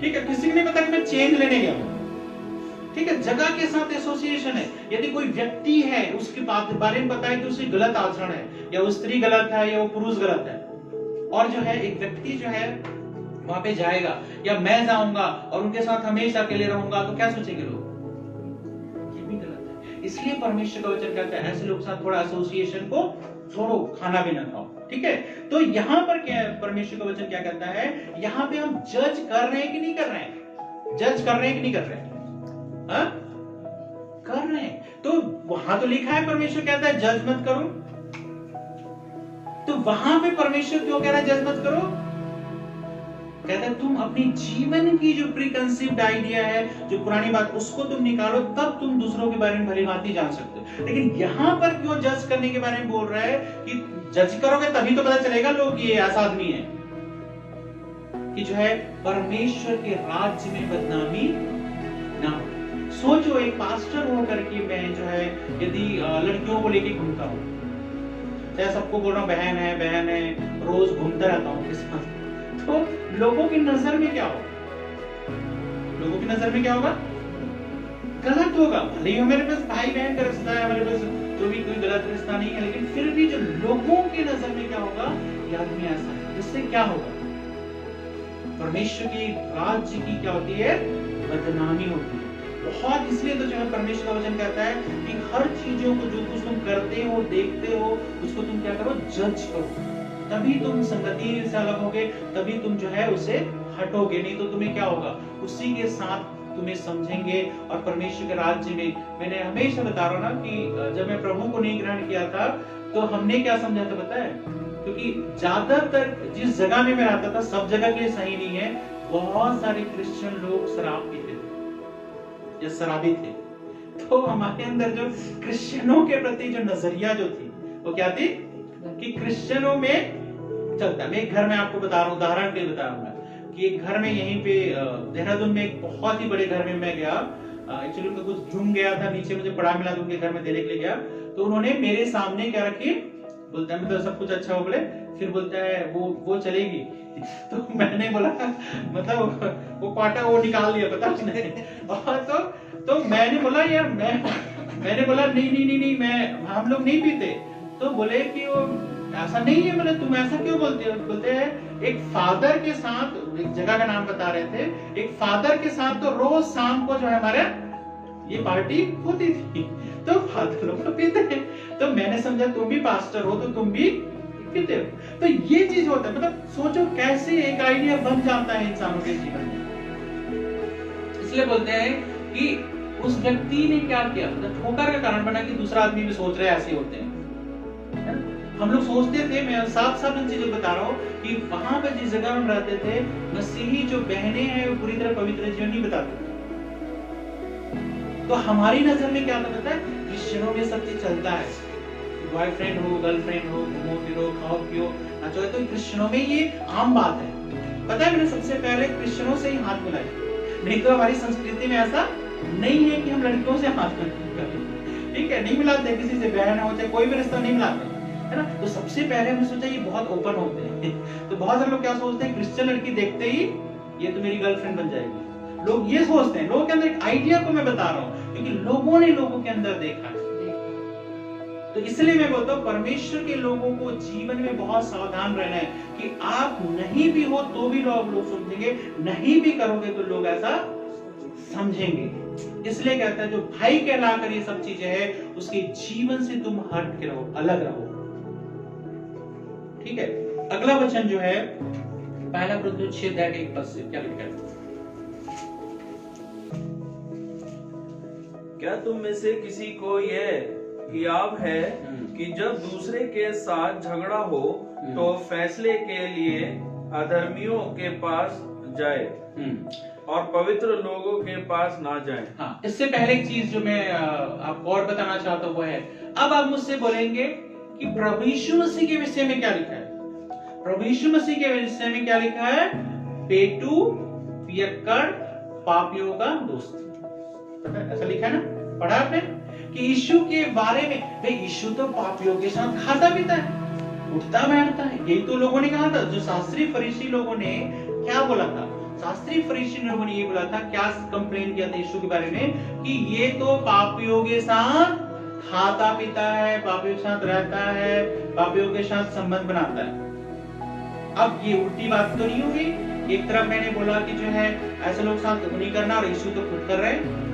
ठीक है, किसी को नहीं पता कि मैं चेंज लेने गया हूं, ठीक है? जगह के साथ एसोसिएशन है। यदि कोई व्यक्ति है, उसके बारे में पता है कि उसकी गलत आचरण है, या वो स्त्री गलत है या वो पुरुष गलत है, और जो है एक व्यक्ति जो है वहां पे जाएगा या मैं जाऊंगा और उनके साथ हमेशा अकेले रहूंगा, तो क्या सोचेंगे लोग? इसलिए परमेश्वर का वचन कहता है ऐसे लोग साथ थोड़ा एसोसिएशन को छोड़ो, खाना भी ना खाओ, ठीक है? तो यहाँ पर क्या है, परमेश्वर का वचन क्या कहता है? यहाँ पे हम जज कर रहे हैं कि नहीं कर रहे हैं? जज कर रहे हैं कि नहीं कर रहे हैं? हाँ? कर रहे हैं। तो वहां तो लिखा है, परमेश्वर कहता है जज मत करो, तो वहां पे परमेश्वर क्यों कह रहा है जज मत करो? कहता है तुम अपनी जीवन की जो प्रीकंसीव्ड आइडिया है, जो पुरानी बात, उसको तुम निकालो, तब तुम दूसरों के बारे में भली भांति जान सकते हो। लेकिन यहाँ पर क्यों जज करने के बारे में बोल रहा है कि जज करोगे तभी तो पता चलेगा लोग ये ऐसा आदमी है कि जो है परमेश्वर के राज्य में बदनामी ना हो। सोचो, एक पास्टर होकर के मैं जो है यदि लड़कियों को लेके घूमता हूँ, चाहे सबको बोल रहा हूँ बहन है, रोज घूमता रहता हूँ इसके साथ, तो लोगों की नजर में क्या होगा? लोगों की नजर में क्या होगा? गलत होगा। भले ही मेरे पास भाई बहन का रिश्ता है, हमारे पास जो भी कोई गलत रिश्ता नहीं है, लेकिन फिर भी जो लोगों की नजर में क्या होगा, ये आदमी ऐसा है, जिससे क्या होगा? परमेश्वर की राज्य की क्या होती है? बदनामी होती है बहुत। इसलिए तो जो है परमेश्वर का वचन कहता है कि हर चीजों को, जो कुछ तुम करते हो, देखते हो, उसको तुम क्या करो? जज करो, तभी तुम संगति से अलग होगे, तभी तुम जो है उसे हटोगे, नहीं तो तुम्हें क्या होगा, उसी के साथ तुम्हें समझेंगे और परमेश्वर के राज्य में। मैंने हमेशा बता रहा हूं ना कि जब मैं प्रभु को नहीं ग्रहण किया था तो हमने क्या समझा था पता है, क्योंकि ज्यादातर जिस जगह में मैं रहता था, सब जगह के लिए सही नहीं है, बहुत सारे क्रिश्चियन लोग शराब पीते थे या शराबी थे। तो हमारे अंदर जो क्रिश्चियनों के प्रति जो नजरिया जो थी वो क्या थी कि क्रिश्चियनों में चलता है। मैं एक घर में आपको बता रहा हूँ, उदाहरण के लिए बता रहा हूँ कि एक घर में यहीं पे देहरादून में एक बहुत ही बड़े घर में मैं गया। एक्चुअली उनका कुछ झूम गया था, नीचे मुझे पड़ा मिला तो उनके घर में देने के लिए गया। तो उन्होंने मेरे सामने क्या रखी, बोलता है मतलब सब कुछ अच्छा हो बोले, फिर बोलता है वो चलेगी। तो मैंने बोला मतलब वो क्वार्टर वो निकाल लिया, पता नहीं। और तो मैंने बोला यार मैंने बोला नहीं मैं हम लोग नहीं पीते। तो बोले कि वो ऐसा नहीं है, बोले तुम ऐसा क्यों बोलते हो? बोलते हैं एक फादर के साथ, एक जगह का नाम बता रहे थे, एक फादर के साथ तो रोज शाम को जो है हमारे ये पार्टी होती थी, तो फादर लोग तो पीते हैं। तो मैंने समझा तुम भी पास्टर हो तो तुम भी पीते हो। तो ये चीज होता है, मतलब सोचो कैसे एक आइडिया बन जाता है इंसानों के जीवन में। इसलिए बोलते हैं कि उस व्यक्ति ने क्या किया, मतलब ठोकर का कारण बना कि दूसरा आदमी भी सोच रहे ऐसे होते हैं। हम लोग सोचते थे, मैं साफ इन चीजों बता रहा हूँ कि वहां पर जिस जगह हम रहते थे, मसीही जो बहनें हैं वो पूरी तरह पवित्र जीवन नहीं बताते। तो हमारी नजर में क्या पता है, क्रिश्चियनों में सब चीज चलता है, बॉयफ्रेंड हो, गर्लफ्रेंड हो, घूमो फिरो, खाओ पियो, नाचो। तो क्रिश्चियनों में ये आम बात है। पता है मैंने सबसे पहले क्रिश्चियनों से ही हाथ मिलाए, नहीं तो हमारी संस्कृति में ऐसा नहीं है कि हम लड़कियों से हाथ मिलाते, ठीक है, नहीं मिलाते, किसी से बहन हो चाहे कोई भी रिश्ता नहीं मिलाते, है ना। तो सबसे पहले हमने सोचा ये बहुत ओपन होते हैं। तो बहुत सारे लोग क्या सोचते हैं, क्रिश्चियन लड़की देखते ही ये तो मेरी गर्लफ्रेंड बन जाएगी, लोग ये सोचते हैं। लोगों के अंदर एक आइडिया को मैं बता रहा हूँ क्योंकि लोगों ने लोगों के अंदर देखा है। तो इसलिए मैं बोलता हूँ परमेश्वर के लोगों को जीवन में बहुत सावधान रहना है कि आप नहीं भी हो तो भी लोग समझेंगे, नहीं भी करोगे तो लोग ऐसा समझेंगे। इसलिए कहता है जो भाई कहलाकर ये सब चीजें है, उसके जीवन से तुम हट के रहो, अलग रहो, ठीक है। अगला वचन जो है पहला कुरिन्थियों 6:1 से क्या लिखा है? क्या तुम में से किसी को यह याद है कि जब दूसरे के साथ झगड़ा हो तो फैसले के लिए अधर्मियों के पास जाए और पवित्र लोगों के पास ना जाए। हाँ, इससे पहले एक चीज जो मैं आपको और बताना चाहता हूँ वो है, अब आप मुझसे बोलेंगे कि प्रभु यीशु मसीह के विषय में क्या लिखा है। प्रभु यीशु मसीह के विषय में क्या लिखा है? पेटू पियक्कड़ पापियों का दोस्त, पता है ऐसा लिखा है ना, पढ़ा आपने कि यीशु के बारे में, भाई यीशु तो पापियों के साथ खाता पीता है, उठता बैठता है, यही तो लोगों ने कहा था। जो शास्त्री फरीसी लोगों ने क्या बोला था, शास्त्री फरीसी लोगों ने ये बोला था, क्या कंप्लेन किया था यीशु के बारे में कि ये तो पापियों के साथ खाता पीता है, पापियों के साथ रहता है, पापियों के साथ संबंध बनाता है। अब ये उल्टी बात तो नहीं होगी? एक तरफ मैंने बोला कि जो है ऐसे लोग साथ नहीं करना और यीशु तो खुद कर रहे हैं,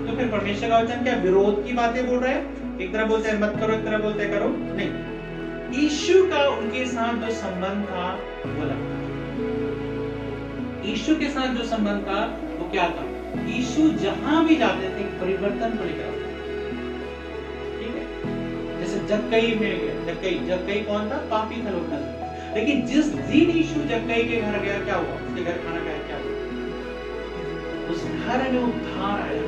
तो फिर परमेश्वर का वचन क्या विरोध की बातें बोल रहे हैं? एक तरफ बोलते हैं मत करो, एक तरफ बोलते हैं करो। नहीं, यीशु का उनके साथ जो संबंध था वो अलग था। यीशु के साथ जो संबंध था वो क्या था? यीशु जहां भी जाते थे परिवर्तन को लेकर, ठीक है। जैसे जक्कई में गया, जक्कई कौन था? पापी था लोग नजर, लेकिन जिस दिन यीशु जक्कई के घर गया क्या हुआ? उसके घर खाना खाया क्या हुआ? उस घर में उद्धार आया।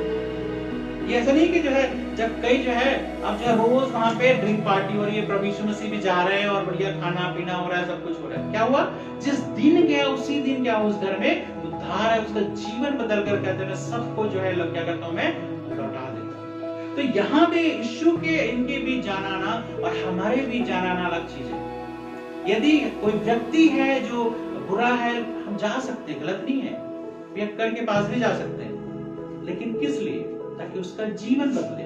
ये ऐसा नहीं कि जो है जक्कई जो है अब जो है रोज वहां पे ड्रिंक पार्टी हो रही है, प्रभु यीशु मसीह भी जा रहे हैं और बढ़िया खाना पीना हो रहा है, सब कुछ हो रहा है। क्या हुआ? जिस दिन गया उसी दिन क्या उस घर में उद्धार है, उसका जीवन बदल कर कहते हैं सबको जो है क्या करता हूं मैं लौटा देता हूं। तो यहाँ पे यीशु के इनके भी जानाना और हमारे भी जानाना अलग चीज है। यदि कोई व्यक्ति है जो बुरा है, हम जा सकते, गलत नहीं है, पियक्कड़ के पास भी जा सकते हैं, लेकिन किस लिए? ताकि उसका जीवन बदले,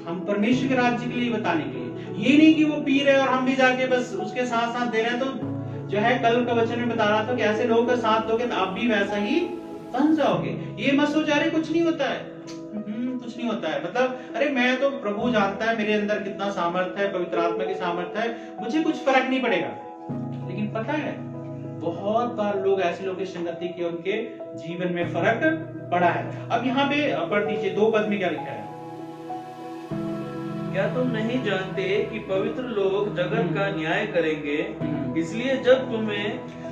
हम परमेश्वर के राज्य के लिए बताने के लिए। ये नहीं कि वो पी रहे और हम भी जाके बस उसके साथ साथ दे रहे हैं। तो जो है कल का वचन में बता रहा था कि ऐसे लोगों का साथ दोगे तो आप भी वैसा ही बन जाओगे। ये मत सोचा अरे कुछ नहीं होता है, कुछ नहीं होता है, मतलब अरे मैं तो प्रभु जानता है मेरे अंदर कितना सामर्थ्य है, पवित्र आत्मा की सामर्थ्य है, मुझे कुछ फर्क नहीं पड़ेगा। लेकिन पता है बहुत बार लोग ऐसे लोगों की संगति की उनके जीवन में फर्क पड़ा है। अब यहाँ पे पढ़ दीजिए 2 पद में क्या लिखा है। क्या तुम नहीं जानते कि पवित्र लोग जगत का न्याय करेंगे, इसलिए जब तुम्हें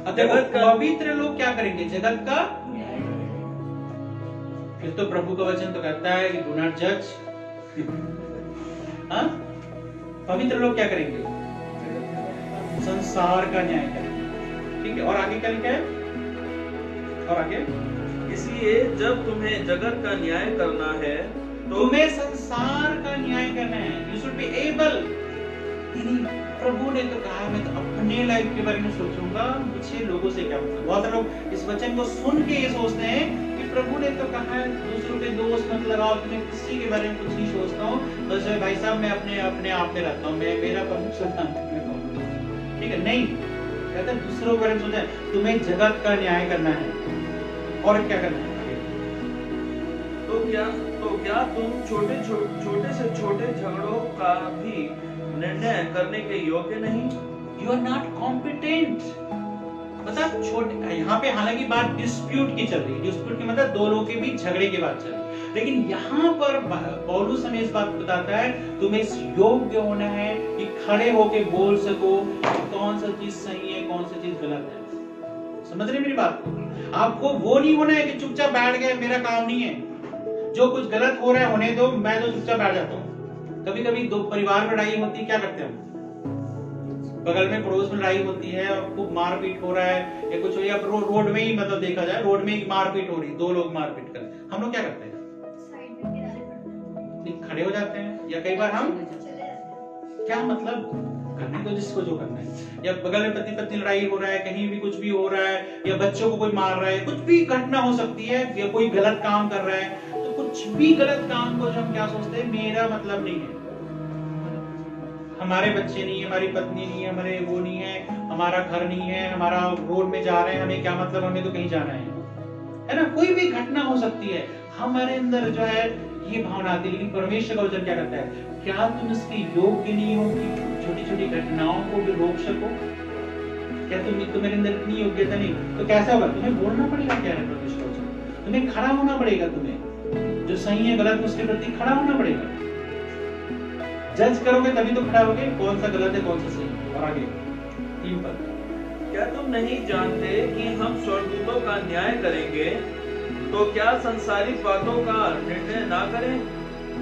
जगत का पवित्र लोग क्या करेंगे? जगत का न्याय करेंगे। फिर तो प्रभु का वचन तो कहता है कि डू नॉट जज। हाँ, पवित्र लोग क्या करेंगे? संसार का न्याय करेंगे। ठीक है, और आगे क्या लिखा है? और आगे, इसलिए जब तुम्हें जगत का न्याय करना है तो तुम्हें संसार का न्याय करना है। You should be able. प्रभु ने तो कहा मैं तो अपने लाइफ के बारे में सोचूंगा, मुझे लोगों से क्या मतलब। बहुत लोग इस वचन को सुन के ये सोचते हैं कि प्रभु ने तो कहा है दूसरों के दोष मत लगाओ, तुम्हें किसी के बारे में कुछ नहीं सोचता हूँ, बस भाई साहब मैं अपने आप में रहता हूँ, मैं मेरा परमेश्वर जानता हूँ। ठीक है, नहीं, कहता है दूसरों के बारे में सोचा है, तुम्हें जगत का न्याय करना है। और क्या करना है? तो क्या तुम छोटे से छोटे झगड़ों का भी निर्णय करने के योग्य नहीं? You are not competent. मतलब छोटे, यहाँ पे हालांकि बात डिस्प्यूट की चल रही है। डिस्प्यूट की मतलब दो लोगों के बीच झगड़े की बात चल रही है, लेकिन यहाँ पर पौलुस हमें इस बात को बताता है तुम्हें इस योग्य होना है कि खड़े होके बोल सको कि कौन सा चीज सही है, कौन सा चीज गलत है। समझ रहे मेरी बात को? आपको वो नहीं होना है कि चुपचाप बैठ गए, मेरा काम नहीं है, जो कुछ गलत हो रहा है होने दो, मैं तो चुपचाप बैठ जाता हूँ। कभी कभी दो परिवार में लड़ाई होती है, क्या करते हैं हम? बगल में पड़ोस में लड़ाई होती है और खूब मारपीट हो रहा है या कुछ हो, या रोड में ही मतलब देखा जाए रोड में ही मारपीट हो रही, दो लोग मारपीट कर, हम लोग क्या करते हैं? साइड में किनारे पड़ते हैं, खड़े हो जाते हैं, या कई बार हम चले जाते हैं। क्या मतलब करने को जिसको जो करना है। या बगल में पति पत्नी लड़ाई हो रहा है, कहीं भी कुछ भी हो रहा है, या बच्चों को कोई मार रहा है, कुछ भी घटना हो सकती है, या कोई गलत काम कर रहा है, तो कुछ भी गलत काम को जो हम क्या सोचते हैं, मेरा मतलब नहीं है, हमारे बच्चे नहीं है, हमारी पत्नी नहीं है, हमारे वो नहीं है, हमारा घर नहीं है, हमारा रोड में जा रहे हैं, हमें क्या मतलब, हमें तो कहीं जाना है ना। कोई भी घटना हो सकती है, हमारे अंदर जो है ये भावना आती है। लेकिन परमेश्वर का वचन क्या कहता है? क्या तुम इसके योग्य नहीं हो कि छोटी छोटी घटनाओं को भी रोक सको? क्या तुम्हारे अंदर इतनी योग्यता नहीं? तो कैसा होगा? तुम्हें बोलना पड़ेगा क्या है परमेश्वर का वचन, तुम्हें खड़ा होना पड़ेगा, तुम्हें जो सही है गलत उसके प्रति खड़ा होना पड़ेगा। जज करोगे तभी तो खड़ा होगे, कौन सा गलत है कौन सा सही। और आगे 3 पद, क्या तुम नहीं जानते कि हम स्वर्गदूतों का न्याय करेंगे, तो क्या संसारिक बातों का निर्णय ना करें?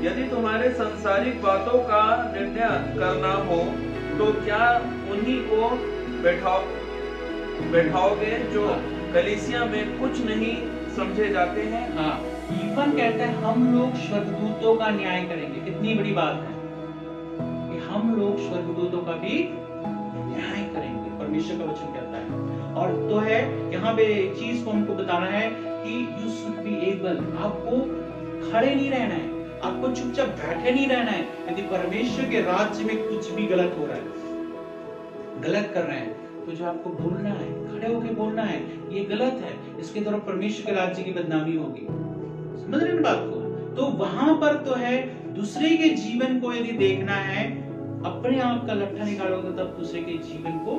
यदि तुम्हारे संसारिक बातों का निर्णय करना हो तो क्या उन्हीं को बैठाओगे जो कलीसिया में कुछ नहीं समझे जाते हैं? हाँ, ईफन कहता है हम लोग स्वर्गदूतों का न्याय करेंगे। कितनी बड़ी बात है कि हम लोग स्वर्गदूतों का भी न्याय करेंगे, परमेश्वर का वचन कहता है। और तो है यहाँ पे एक चीज को हमको बताना है कि यू शुड बी एबल, आपको खड़े नहीं रहना है, आपको चुपचाप बैठे नहीं रहना है। यदि परमेश्वर के राज्य में कुछ भी गलत हो रहा है, गलत कर रहे हैं, तो जो आपको बोलना है, खड़े होकर बोलना है ये गलत है, इसके द्वारा परमेश्वर के राज्य की बदनामी होगी। समझ रहे हैं बात को? तो वहां पर तो है दूसरे के जीवन को यदि देखना है, अपने आप का लट्ठा निकालोगे तब दूसरे के जीवन को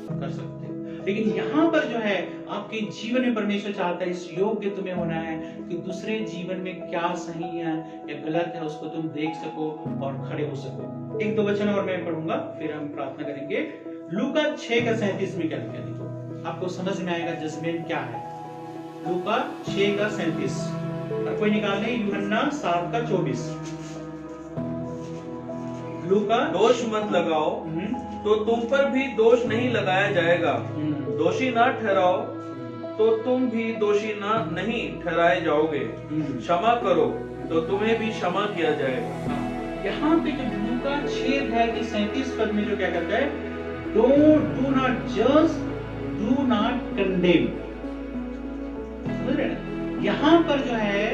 कर सकते हैं। लेकिन यहाँ पर जो है आपके जीवन में परमेश्वर चाहता है इस योग्य तुम्हें होना है कि दूसरे जीवन में क्या सही है या गलत है उसको तुम देख सको और खड़े हो सको। 1-2 वचन और मैं पढ़ूंगा, फिर हम प्रार्थना करेंगे। लूका 6:37 में क्या लिखा है, देखो आपको समझ में आएगा जजमेंट क्या है। लूका 6:37 और कोई निकाले यूहन्ना 7:24। लूका, दोष मत लगाओ तो तुम पर भी दोष नहीं लगाया जाएगा, दोषी ना ठहराओ तो तुम भी दोषी नहीं ठहराए जाओगे, क्षमा करो तो तुम्हें भी क्षमा किया जाएगा। यहाँ पे जो लूका 6:37 पद में जो क्या कहता है, डू नॉट जज, डू नॉट कंडेम। समझ रहे हैं? यहाँ पर जो है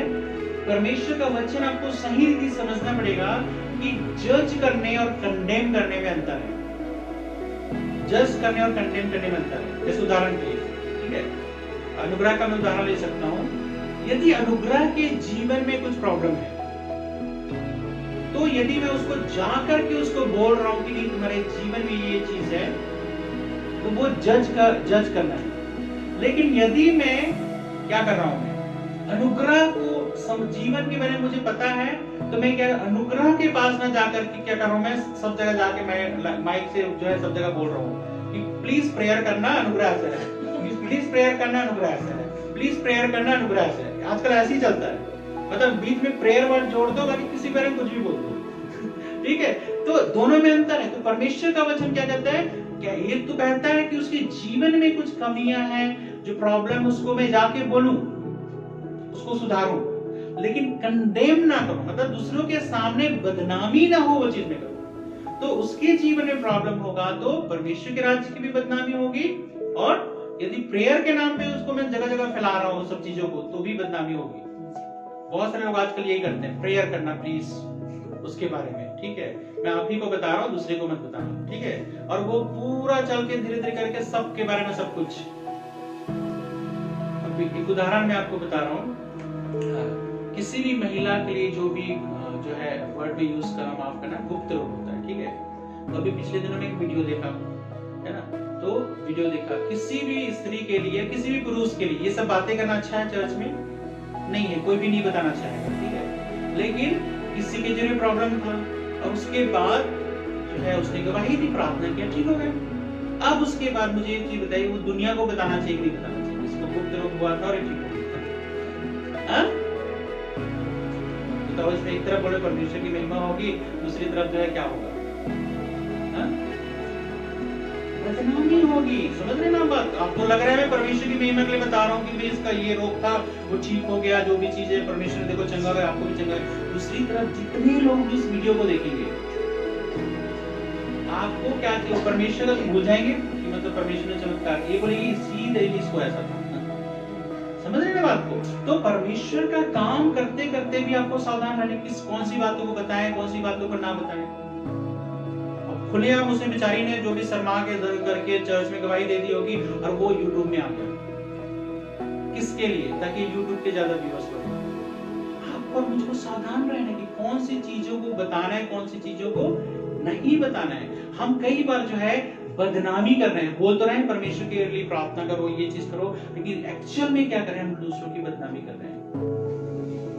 परमेश्वर का वचन आपको सही रीति समझना पड़ेगा कि जज करने और कंडेम करने में अंतर है। जज करने और कंडेम करने में अंतर है। जैसे उदाहरण के लिए, ठीक है, अनुग्रह का मैं उदाहरण ले सकता हूँ। यदि अनुग्रह के जीवन में कुछ प्रॉब्लम है, तो यदि मैं उसको जाकर के उसको बोल रहा हूँ कि नहीं तुम्हारे जीवन में ये चीज है, तो वो जज करना है। लेकिन यदि मैं क्या कर रहा हूं, मैं अनुग्रह को जीवन के बारे में मुझे पता है, तो मैं क्या अनुग्रह के पास ना जाकर के क्या कर रहा हूं, मैं सब जगह जाके मैं माइक से जो है सब जगह बोल रहा हूँ कि प्लीज प्रेयर करना अनुग्रह से है, प्लीज प्रेयर करना अनुग्रह से है, प्लीज प्रेयर करना अनुग्रह से है। आजकल ऐसे ही चलता है, मतलब बीच में प्रेयर वर्ड जोड़ दो, बाकी किसी बारे में कुछ भी बोल दो। ठीक है, तो दोनों में अंतर है। तो परमेश्वर का वचन क्या कहता है, क्या एक तो कहता है कि उसके जीवन में कुछ कमियां हैं, जो प्रॉब्लम उसको मैं जाके बोलूं, उसको सुधारूं, लेकिन कंडेम ना करूं, मतलब दूसरों के सामने बदनामी ना हो, वो चीज में करूं। तो उसके जीवन में प्रॉब्लम होगा तो परमेश्वर के राज्य की भी बदनामी होगी, और यदि प्रेयर के नाम पे उसको मैं जगह जगह फैला रहा हूं सब चीजों को, तो भी बदनामी होगी। बहुत सारे लोग आजकल यही करते हैं, प्रेयर करना प्लीज उसके बारे में, ठीक है, मैं आप ही को बता रहा हूँ, दूसरे को मत बताना, ठीक है। और वो पूरा चल के धीरे धीरे करके सबके बारे में सब कुछ। अभी एक उदाहरण मैं आपको बता रहा हूँ, किसी भी महिला के लिए जो भी जो है वर्ड में यूज करना, माफ करना, गुप्त रोग होता है, ठीक है। तो अभी पिछले दिनों में एक वीडियो देखा है ना, तो वीडियो देखा, किसी भी स्त्री के लिए, किसी भी पुरुष के लिए ये सब बातें करना अच्छा है चर्च में नहीं है, कोई भी नहीं बताना चाहेगा, ठीक है। लेकिन किसी के जीवन में प्रॉब्लम था और उसके बाद जो है उसने गवाही दी, प्रार्थना किया, ठीक हो गया। अब उसके बाद मुझे एक चीज बताइए, वो दुनिया को बताना चाहिए कि नहीं बताना चाहिए, इसको गुप्त रोग हुआ था और ठीक हो गया। तो इसमें एक तरफ बड़े परमेश्वर की महिमा होगी, दूसरी तरफ जो है क्या होगा, बदनामी होगी। समझ रहे ना बात? आपको लग रहा है मैं परमेश्वर की महिमा के लिए बता रहा हूँ कि इसका ये रोग था वो ठीक हो गया, जो भी चीज है परमेश्वर देखो चंगा गया, आपको भी चंगा गया। दूसरी तरफ जितने लोग इस वीडियो को देखेंगे, आपको क्या चाहिए, परमेश्वर को भूल जाएंगे कि मतलब परमेश्वर ने चमत्कार, ये बोलेगी सीधे इसको ऐसा था। समझ रहे ना बात को? तो परमेश्वर का काम करते करते भी आपको सावधान रहने, किस कौन सी बातों को बताएं, कौन सी बातों को ना बताएं। खुलेआम उसे बेचारी ने जो भी शर्मा के करके चर्च में गवाही दे दी होगी, और वो यूट्यूब में आ गया, किसके लिए, ताकि यूट्यूब के ज्यादा व्यूअर्स बढ़े। आपको मुझको सावधान रहना कि कौन सी चीजों को बताना है, कौन सी चीजों को नहीं बताना है। हम कई बार जो है बदनामी कर रहे हैं, बोल तो रहे हैं परमेश्वर के लिए प्रार्थना करो, ये चीज करो, लेकिन एक्चुअल में क्या कर रहे हैं, हम दूसरों की बदनामी कर रहे हैं,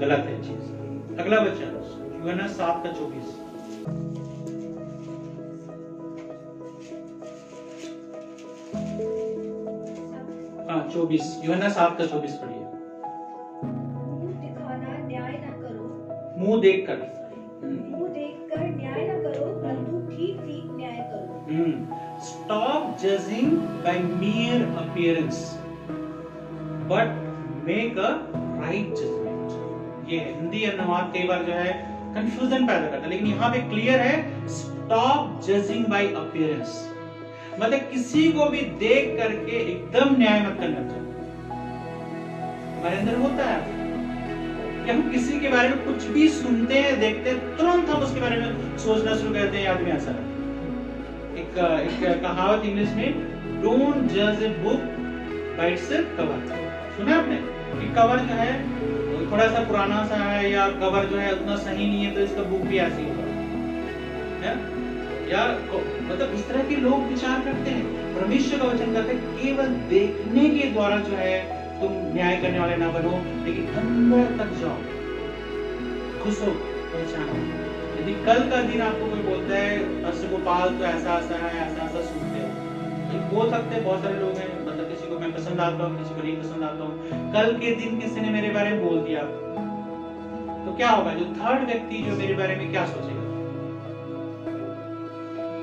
गलत है चीज। अगला वचन यूहन्ना 7:24। हाँ 24, यूहन्ना 7:24 पढ़िए। मुंह दिखाना न्याय न करो, मुंह देखकर न्याय न करो, परंतु ठीक ठीक न्याय करो। Stop judging by mere appearance, but make a right judgment। ये हिंदी अनुवाद कई बार जो है कंफ्यूजन पैदा करता है, लेकिन यहाँ पे क्लियर है, stop judging by appearance, मतलब किसी को भी देख करके एकदम न्याय मत करना चाहिए। हमारे अंदर होता है कि हम किसी के बारे में कुछ भी सुनते हैं, देखते हैं, तुरंत हम उसके बारे में सोचना शुरू करते हैं, आदमी ऐसा है। एक कहावत इंग्लिश में, डोंट जज a book by its cover. सुना आपने कि कवर जो है थोड़ा सा पुराना सा है, या कवर जो है उतना सही नहीं है, तो इसका बुक भी ऐसी होगा, है? या मतलब इस तरह के लोग विचार करते हैं। परमेश्वर का वचन कहता है केवल देखने के द्वारा जो है तुम न्याय करने वाले ना बनो, लेकिन अंदर तक जाओ, घुसो, पहचानो। यदि कल का दिन आपको कोई बोलता है अर्श गोपाल तो ऐसा ऐसा है, ऐसा ऐसा सुनते हो, तो बोल सकते हैं, बहुत सारे लोग हैं, मतलब किसी को मैं पसंद आता हूँ, किसी को नहीं पसंद आता हूँ। कल के दिन किसी ने मेरे बारे में बोल दिया, तो क्या होगा, जो थर्ड व्यक्ति जो मेरे बारे में क्या सोचेगा,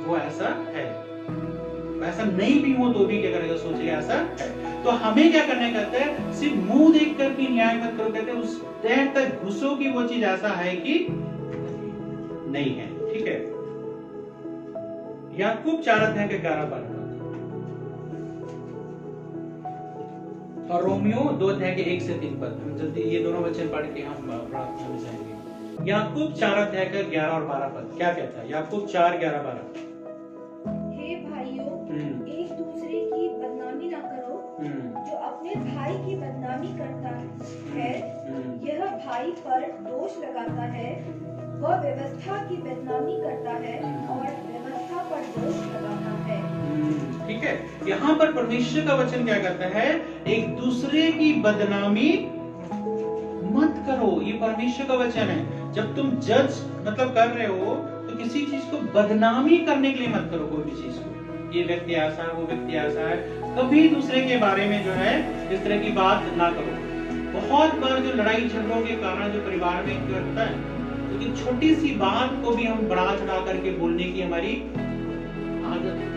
वो ऐसा है, ऐसा नहीं भी हो तो भी क्या करेगा, सोचेगा ऐसा है। तो हमें क्या करना कहते हैं, सिर्फ मुंह देख कर भी न्याय मत करो, कहते हैं उस तह तक घुसो कि वो चीज ऐसा है कि नहीं है, ठीक है। याकूब 4:11-12 और रोमियो 2:1-3 पद। हम जल्दी ये दोनों वचन पढ़ के हम प्रार्थना में जाएंगे। याकूब 4:11 और 12 पद क्या कहता है? याकूब 4:11-12। हे भाइयों, एक दूसरे की बदनामी ना करो, जो अपने भाई की बदनामी करता है यह भाई पर दोष लगाता है, वह व्यवस्था की बदनामी करता है और व्यवस्था पर दोष लगाता है। ठीक है, यहाँ पर परमेश्वर का वचन क्या कहता है? एक दूसरे की बदनामी मत करो। ये परमेश्वर का वचन है। जब तुम जज मतलब कर रहे हो तो किसी चीज को बदनामी करने के लिए मत करो। कोई भी चीज को, ये व्यक्ति ऐसा है, वो व्यक्ति ऐसा है, कभी दूसरे के बारे में जो है इस तरह की बात ना करो। बहुत बार जो लड़ाई झगड़ों के कारण जो परिवार में क्या होता है, क्योंकि छोटी सी बात को भी हम बढ़ा चढ़ा करके बोलने की हमारी आदत है।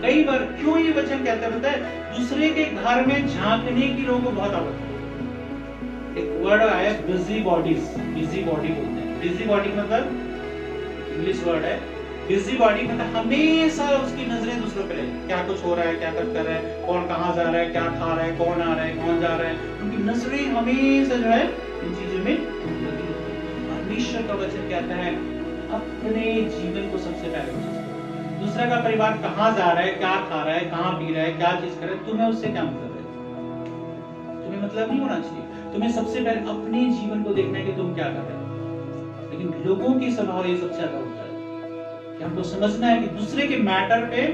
कई बार क्यों ये वचन कहता है पता है? दूसरे के घर में झांकने की लोगों को बहुत आदत है। एक वर्ड आया बिजी बॉडीज, बिजी बॉडी बोलते हैं। बिजी बॉडी मतलब इंग्लिश वर्ड है। बिजी बॉडी मतलब हमेशा उसकी नजरें दूसरों पे रहेगी, क्या कुछ हो रहा है, क्या कर रहा है, कौन कहाँ जा रहा है, क्या खा रहा है, कौन आ रहा है, कौन जा रहा है, उनकी नजरें हमेशा जो है इन चीजों में लगी रहती है। परमेश्वर का वचन कहता है अपने जीवन को सबसे पहले कोशिश करो। दूसरा का परिवार कहाँ जा रहा है, क्या खा रहा है, कहाँ पी रहा है, क्या चीज कर रहा है, तुम्हें उससे क्या मतलब है? तुम्हें मतलब नहीं होना चाहिए। तुम्हें सबसे पहले अपने जीवन को देखना है कि तुम क्या कर रहे हो। लेकिन लोगों की स्वभाव ये सबसे ज्यादा होता है कि हमको समझना है कि दूसरे के मैटर पे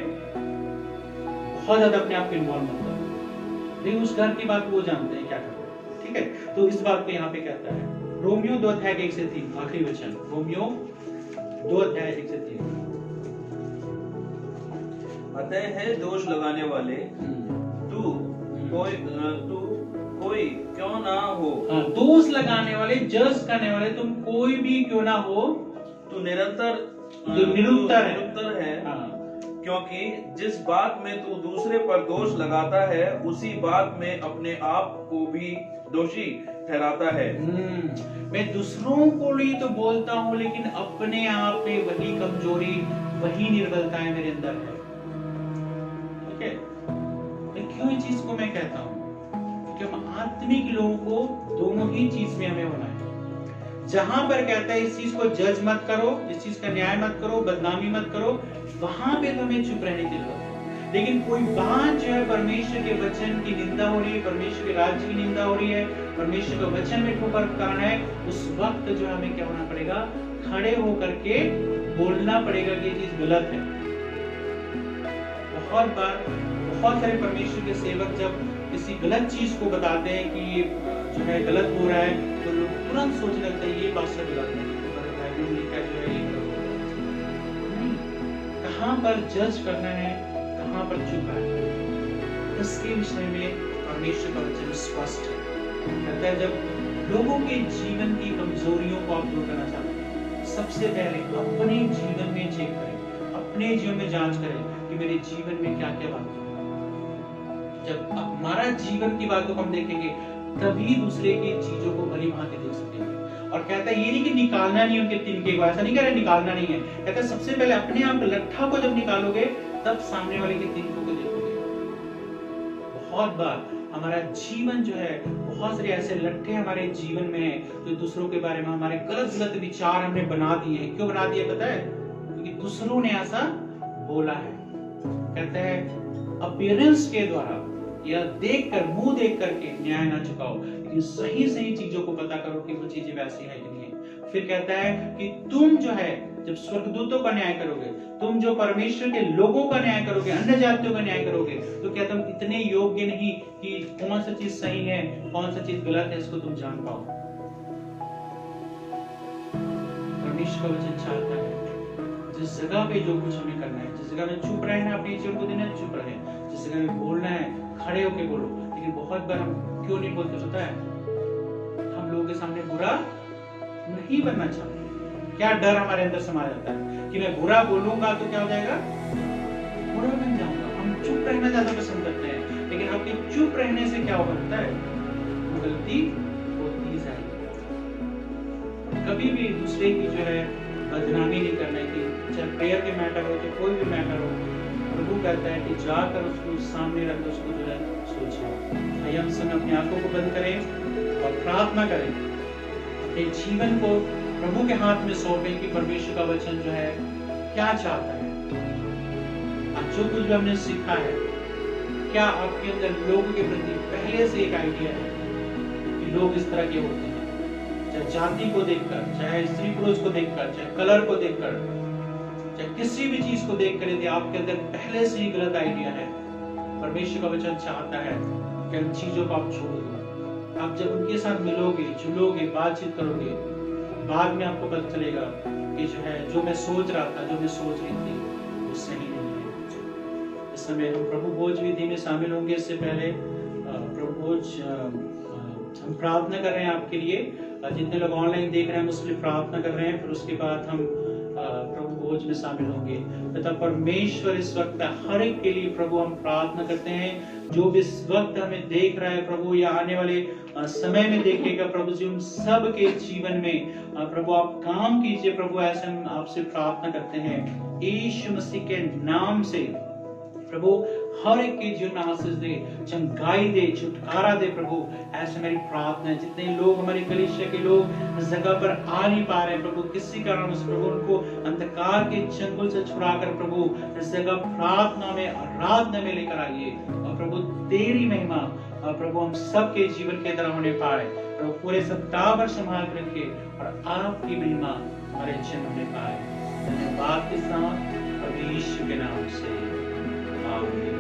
बहुत ज्यादा अपने आप को इन्वॉल्व मत करो। लेकिन उस घर की बात वो जानते हैं क्या कर रहे हैं। ठीक है, तो इस बात को यहाँ पे कहता है रोमियो 2 अध्याय 1 से 3 आखिरी वचन। रोमियो 2 अध्याय 1 से 3। अतः है दोष लगाने वाले तू कोई क्यों ना हो। दोष लगाने वाले, जज करने वाले तुम कोई भी क्यों ना हो, तू निरंतर है। क्योंकि जिस बात में तू दूसरे पर दोष लगाता है उसी बात में अपने आप को भी दोषी ठहराता है। मैं दूसरों को लिए तो बोलता हूँ लेकिन अपने आप में वही कमजोरी, वही निर्बलताएं मेरे अंदर है। ठीक है, क्यों इस चीज को मैं कहता हूँ कि हम आत्मिक लोगों को दोनों ही चीज में हमें होना है। जहां पर कहता है इस चीज को जज मत करो, इस चीज का न्याय मत करो, बदनामी मत करो, वहां पे तो हमें चुप रहने की जरूरत है। लेकिन कोई बात जो है परमेश्वर के वचन की निंदा हो रही है, परमेश्वर के राज्य की निंदा हो रही है, परमेश्वर के वचन में ठोकर कारण है, उस वक्त जो हमें क्या होना पड़ेगा? खड़े होकर के बोलना पड़ेगा कि ये चीज गलत है। बहुत सारे परमेश्वर के सेवक जब किसी गलत चीज को बताते हैं कि ये जो है गलत हो रहा है, तो लोग तुरंत सोचने लगते हैं ये पास्टर गलत है, बाइबल में लिखा जो है ये नहीं। कहां पर जज करना है, कहां पर चुप है, इसके विषय में परमेश्वर का वचन स्पष्ट है। कहता है जब लोगों के जीवन की कमजोरियों को आप दूर करना चाहते हैं, सबसे पहले अपने जीवन में चेक करें, अपने जीवन में जांच करें कि मेरे जीवन में क्या क्या बात है। जब हमारा जीवन की बातों को हम देखेंगे तभी दूसरे की चीजों को भली भांति देख सकेंगे। और कहता है ये नहीं कि निकालना नहीं उनके तिनके को, ऐसा नहीं कह रहे निकालना नहीं है, कहता है सबसे पहले अपने आप लट्ठा को जब निकालोगे तब सामने वाले के तिनकों को देखोगे। बहुत बार हमारा जीवन जो है, बहुत सारे ऐसे लट्ठे हमारे जीवन में है तो दूसरों के बारे में हमारे गलत विचार हमने बना दिए हैं। क्यों बना दिए पता है? क्योंकि दूसरों ने ऐसा बोला है। कहता है अपीयरेंस के द्वारा या देखकर, मुंह देख करके न्याय ना चुकाओ, लेकिन सही चीजों को पता करो कि वो चीजें वैसी है कि नहीं है। फिर कहता है कि तुम जो है जब स्वर्गदूतों का न्याय करोगे, तुम जो परमेश्वर के लोगों का न्याय करोगे, अन्य जातियों का न्याय करोगे, तो क्या तुम इतने योग्य नहीं कि कौन सा चीज सही है, कौन सा चीज गलत है, इसको तुम जान पाओ। परमेश्वर का वचन चाहता है जिस जगह पे जो कुछ हमें करना है, जिस जगह में चुप रहना है, अपने जीवन को देना है, चुप रहे। जिस जगह में बोलना है, खड़े होके बोलो। लेकिन बहुत बार हम क्यों नहीं बोलते पता है? हम लोगों के सामने बुरा नहीं बनना चाहते। क्या डर हमारे अंदर समा जाता है कि मैं बुरा बोलूंगा तो क्या हो जाएगा? बुरा बन जाऊंगा। हम चुप रहना ज्यादा पसंद करते हैं, लेकिन आपके चुप रहने से क्या होता है? वो गलती होती जाएगी। कभी भी दूसरे की जो है बदनामी नहीं करना है, कि चाहे प्रेयर के मैटर हो, चाहे कोई भी मैटर हो। प्रभु कहता है कि जाकर उसको सामने रख, उसको जो है सोचो। आइए हम सब अपनी आंखों को बंद करें और प्रार्थना करें, अपने जीवन को प्रभु के हाथ में सौंपें कि परमेश्वर का वचन जो है क्या चाहता है। आज जो कुछ भी हमने सीखा है, क्या आपके अंदर लोगों के प्रति पहले से एक आइडिया है कि लोग इस तरह के होते हैं? चाहे जाति को देखकर, चाहे स्त्री पुरुष को देखकर, चाहे कलर को देखकर, चाहे किसी भी चीज को देखकर यदि आपके अंदर पहले से ही गलत आइडिया है, परमेश्वर का वचन चाहता है कि उन चीजों को आप छोड़ दो। आप जब उनके साथ मिलोगे, जुलोगे, बातचीत करोगे, बाद में आपको पता चलेगा कि जो है, जो मैं सोच रहा था, जो मैं सोच रही थी, वो सही नहीं है। इस समय हम प्रभु भोज विधि में शामिल होंगे। इससे पहले प्रभु भोज हम प्रार्थना कर रहे हैं आपके लिए। जितने लोग ऑनलाइन देख रहे हैं उसके लिए प्रार्थना कर रहे हैं। फिर उसके बाद हम प्रभु भोज में शामिल होंगे। पिता परमेश्वर, इस वक्त हर एक के लिए प्रभु हम प्रार्थना करते हैं, जो भी इस वक्त हमें देख रहा है प्रभु, या आने वाले समय में देखेगा प्रभु जी, उन सब के जीवन में प्रभु आप काम कीजिए प्रभु, ऐसे हम आपसे प्रार्थना करते हैं यीशु मसीह के नाम से। प्रभु हर एक के जीवन में आशीष दे, चंगाई दे, छुटकारा दे प्रभु, ऐसे मेरी प्रार्थना है। जितने लोग हमारी कलीसिया के लोग इस जगह पर आ नहीं पा रहे प्रभु, किसी कारण से प्रभु, उनको अंधकार के जंगल से छुड़ाकर प्रभु इस जगह प्रार्थना में, आराधना में लेकर आइए। और प्रभु तेरी महिमा प्रभु हम सबके जीवन के अंदर होने पाए प्रभु, पूरे सप्ताह भर संभाल कर रखे और आपकी महिमा हमारे जीवन में पाए। धन्यवाद के साथ प्रभु यीशु के नाम से आमीन।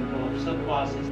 तो आप सबको आशीष